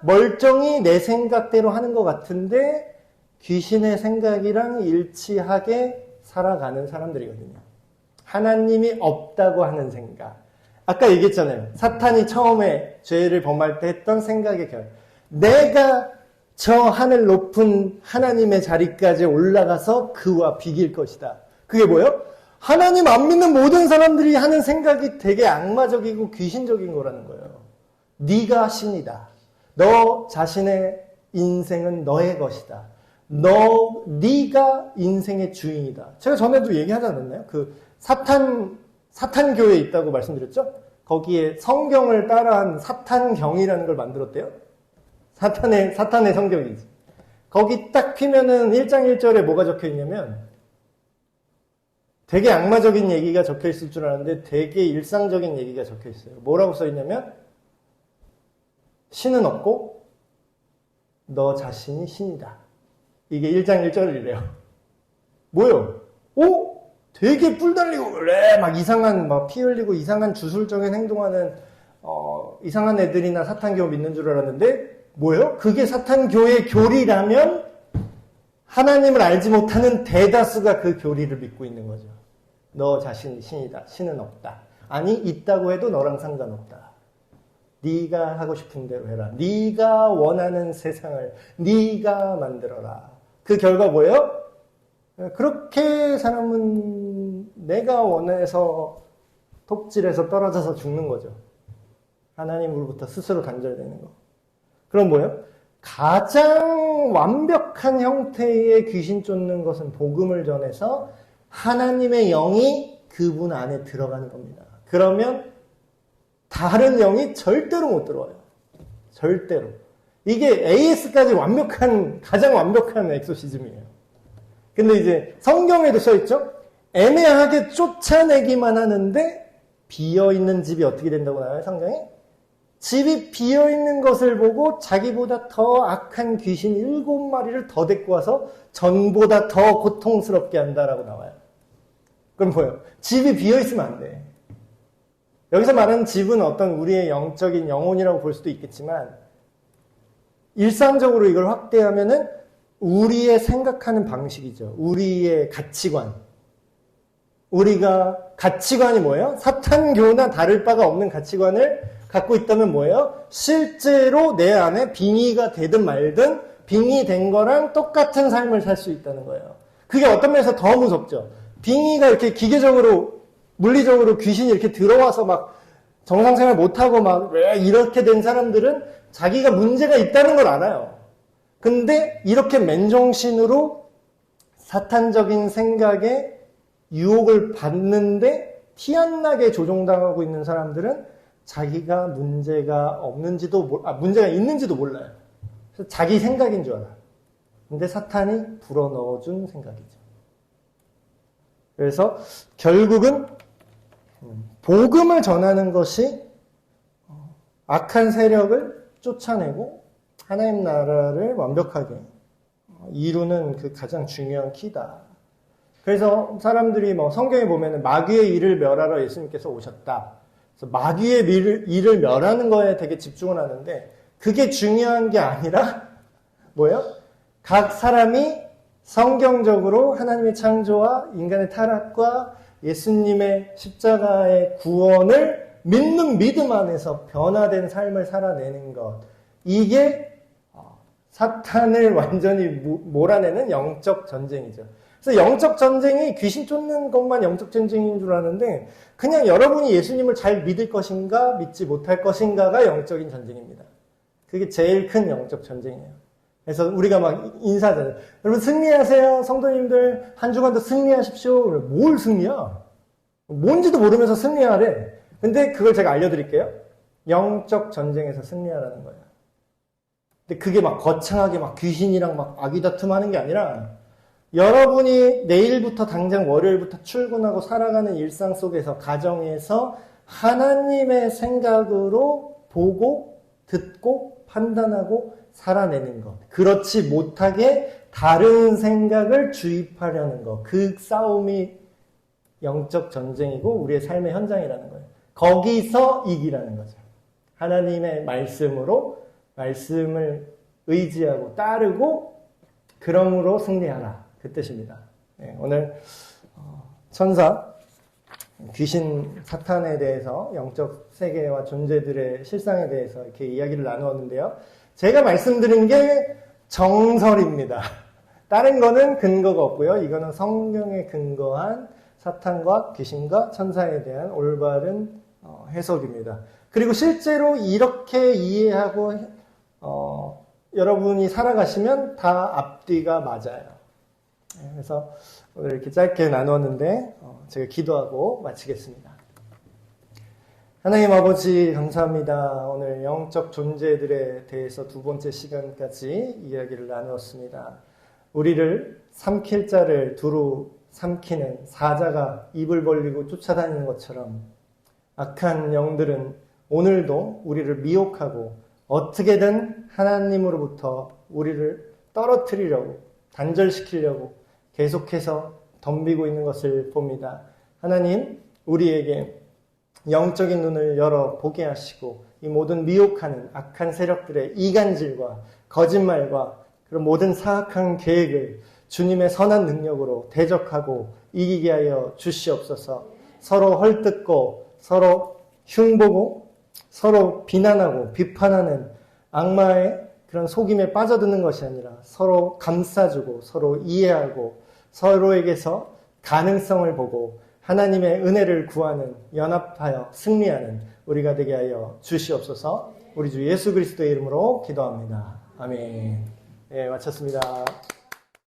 멀쩡히 내 생각대로 하는 것 같은데 귀신의 생각이랑 일치하게 살아가는 사람들이거든요. 하나님이 없다고 하는 생각. 아까 얘기했잖아요. 사탄이 처음에 죄를 범할 때 했던 생각의 결. 내가 저 하늘 높은 하나님의 자리까지 올라가서 그와 비길 것이다. 그게 뭐예요? 하나님 안 믿는 모든 사람들이 하는 생각이 되게 악마적이고 귀신적인 거라는 거예요. 네가 신이다. 너 자신의 인생은 너의 것이다. 네가 인생의 주인이다. 제가 전에도 얘기하지 않았나요? 그 사탄 교회에 있다고 말씀드렸죠? 거기에 성경을 따라한 사탄경이라는 걸 만들었대요. 사탄의 성경이지. 거기 딱 피면은 1장 1절에 뭐가 적혀 있냐면 되게 악마적인 얘기가 적혀 있을 줄 알았는데 되게 일상적인 얘기가 적혀 있어요. 뭐라고 써 있냐면 신은 없고 너 자신이 신이다. 이게 1장 1절이래요. 뭐요? 오? 되게 뿔 달리고 그래. 막 이상한 피 흘리고 이상한 주술적인 행동하는 이상한 애들이나 사탄교 믿는 줄 알았는데 뭐예요? 그게 사탄교의 교리라면 하나님을 알지 못하는 대다수가 그 교리를 믿고 있는 거죠. 너 자신이 신이다. 신은 없다. 아니 있다고 해도 너랑 상관없다. 네가 하고 싶은 대로 해라. 네가 원하는 세상을 네가 만들어라. 그 결과 뭐예요? 그렇게 사람은 내가 원해서 톱질해서 떨어져서 죽는 거죠. 하나님으로부터 스스로 단절되는 거. 그럼 뭐예요? 가장 완벽한 형태의 귀신 쫓는 것은 복음을 전해서 하나님의 영이 그분 안에 들어가는 겁니다. 그러면 다른 영이 절대로 못 들어와요. 절대로. 이게 AS까지 가장 완벽한 엑소시즘이에요. 근데 이제 성경에도 써있죠? 애매하게 쫓아내기만 하는데 비어있는 집이 어떻게 된다고 나와요, 성경에? 집이 비어있는 것을 보고 자기보다 더 악한 귀신 7마리를 더 데리고 와서 전보다 더 고통스럽게 한다라고 나와요. 그럼 뭐예요? 집이 비어있으면 안 돼. 여기서 말하는 집은 어떤 우리의 영적인 영혼이라고 볼 수도 있겠지만 일상적으로 이걸 확대하면은 우리의 생각하는 방식이죠. 우리의 가치관. 우리가 가치관이 뭐예요? 사탄교나 다를 바가 없는 가치관을 갖고 있다면 뭐예요? 실제로 내 안에 빙의가 되든 말든 빙의된 거랑 똑같은 삶을 살 수 있다는 거예요. 그게 어떤 면에서 더 무섭죠. 빙의가 이렇게 기계적으로 물리적으로 귀신이 이렇게 들어와서 막 정상생활 못하고 막 왜 이렇게 된 사람들은 자기가 문제가 있다는 걸 알아요. 근데 이렇게 맨정신으로 사탄적인 생각에 유혹을 받는데 티 안 나게 조종당하고 있는 사람들은 자기가 문제가 없는지도 문제가 있는지도 몰라요. 그래서 자기 생각인 줄 알아요. 근데 사탄이 불어넣어준 생각이죠. 그래서 결국은 복음을 전하는 것이 악한 세력을 쫓아내고 하나님 나라를 완벽하게 이루는 그 가장 중요한 키다. 그래서 사람들이 뭐 성경에 보면은 마귀의 일을 멸하러 예수님께서 오셨다. 그래서 마귀의 일을 멸하는 거에 되게 집중을 하는데 그게 중요한 게 아니라 뭐예요? 각 사람이 성경적으로 하나님의 창조와 인간의 타락과 예수님의 십자가의 구원을 믿는 믿음 안에서 변화된 삶을 살아내는 것. 이게 사탄을 완전히 몰아내는 영적 전쟁이죠. 그래서 영적 전쟁이 귀신 쫓는 것만 영적 전쟁인 줄 아는데 그냥 여러분이 예수님을 잘 믿을 것인가 믿지 못할 것인가가 영적인 전쟁입니다. 그게 제일 큰 영적 전쟁이에요. 그래서 우리가 막 인사하잖아요. 여러분 승리하세요. 성도님들 한 주간도 승리하십시오. 뭘 승리야? 뭔지도 모르면서 승리하래. 근데 그걸 제가 알려드릴게요. 영적 전쟁에서 승리하라는 거예요. 근데 그게 막 거창하게 막 귀신이랑 막 아귀다툼하는 게 아니라 여러분이 내일부터 당장 월요일부터 출근하고 살아가는 일상 속에서 가정에서 하나님의 생각으로 보고 듣고 판단하고 살아내는 것. 그렇지 못하게 다른 생각을 주입하려는 것. 그 싸움이 영적 전쟁이고 우리의 삶의 현장이라는 거예요. 거기서 이기라는 거죠. 하나님의 말씀으로 말씀을 의지하고 따르고 그러므로 승리하라. 그 뜻입니다. 네, 오늘 천사, 귀신, 사탄에 대해서 영적 세계와 존재들의 실상에 대해서 이렇게 이야기를 나누었는데요. 제가 말씀드린 게 정설입니다. 다른 거는 근거가 없고요. 이거는 성경에 근거한 사탄과 귀신과 천사에 대한 올바른 해석입니다. 그리고 실제로 이렇게 이해하고 여러분이 살아가시면 다 앞뒤가 맞아요. 그래서 오늘 이렇게 짧게 나누었는데 제가 기도하고 마치겠습니다. 하나님 아버지 감사합니다. 오늘 영적 존재들에 대해서 두 번째 시간까지 이야기를 나누었습니다. 우리를 삼킬 자를 두루 삼키는 사자가 입을 벌리고 쫓아다니는 것처럼 악한 영들은 오늘도 우리를 미혹하고 어떻게든 하나님으로부터 우리를 떨어뜨리려고 단절시키려고 계속해서 덤비고 있는 것을 봅니다. 하나님, 우리에게 영적인 눈을 열어 보게 하시고 이 모든 미혹하는 악한 세력들의 이간질과 거짓말과 그런 모든 사악한 계획을 주님의 선한 능력으로 대적하고 이기게 하여 주시옵소서. 서로 헐뜯고 서로 흉보고 서로 비난하고 비판하는 악마의 그런 속임에 빠져드는 것이 아니라 서로 감싸주고 서로 이해하고 서로에게서 가능성을 보고 하나님의 은혜를 구하는 연합하여 승리하는 우리가 되게 하여 주시옵소서. 우리 주 예수 그리스도의 이름으로 기도합니다. 아멘. 예, 마쳤습니다.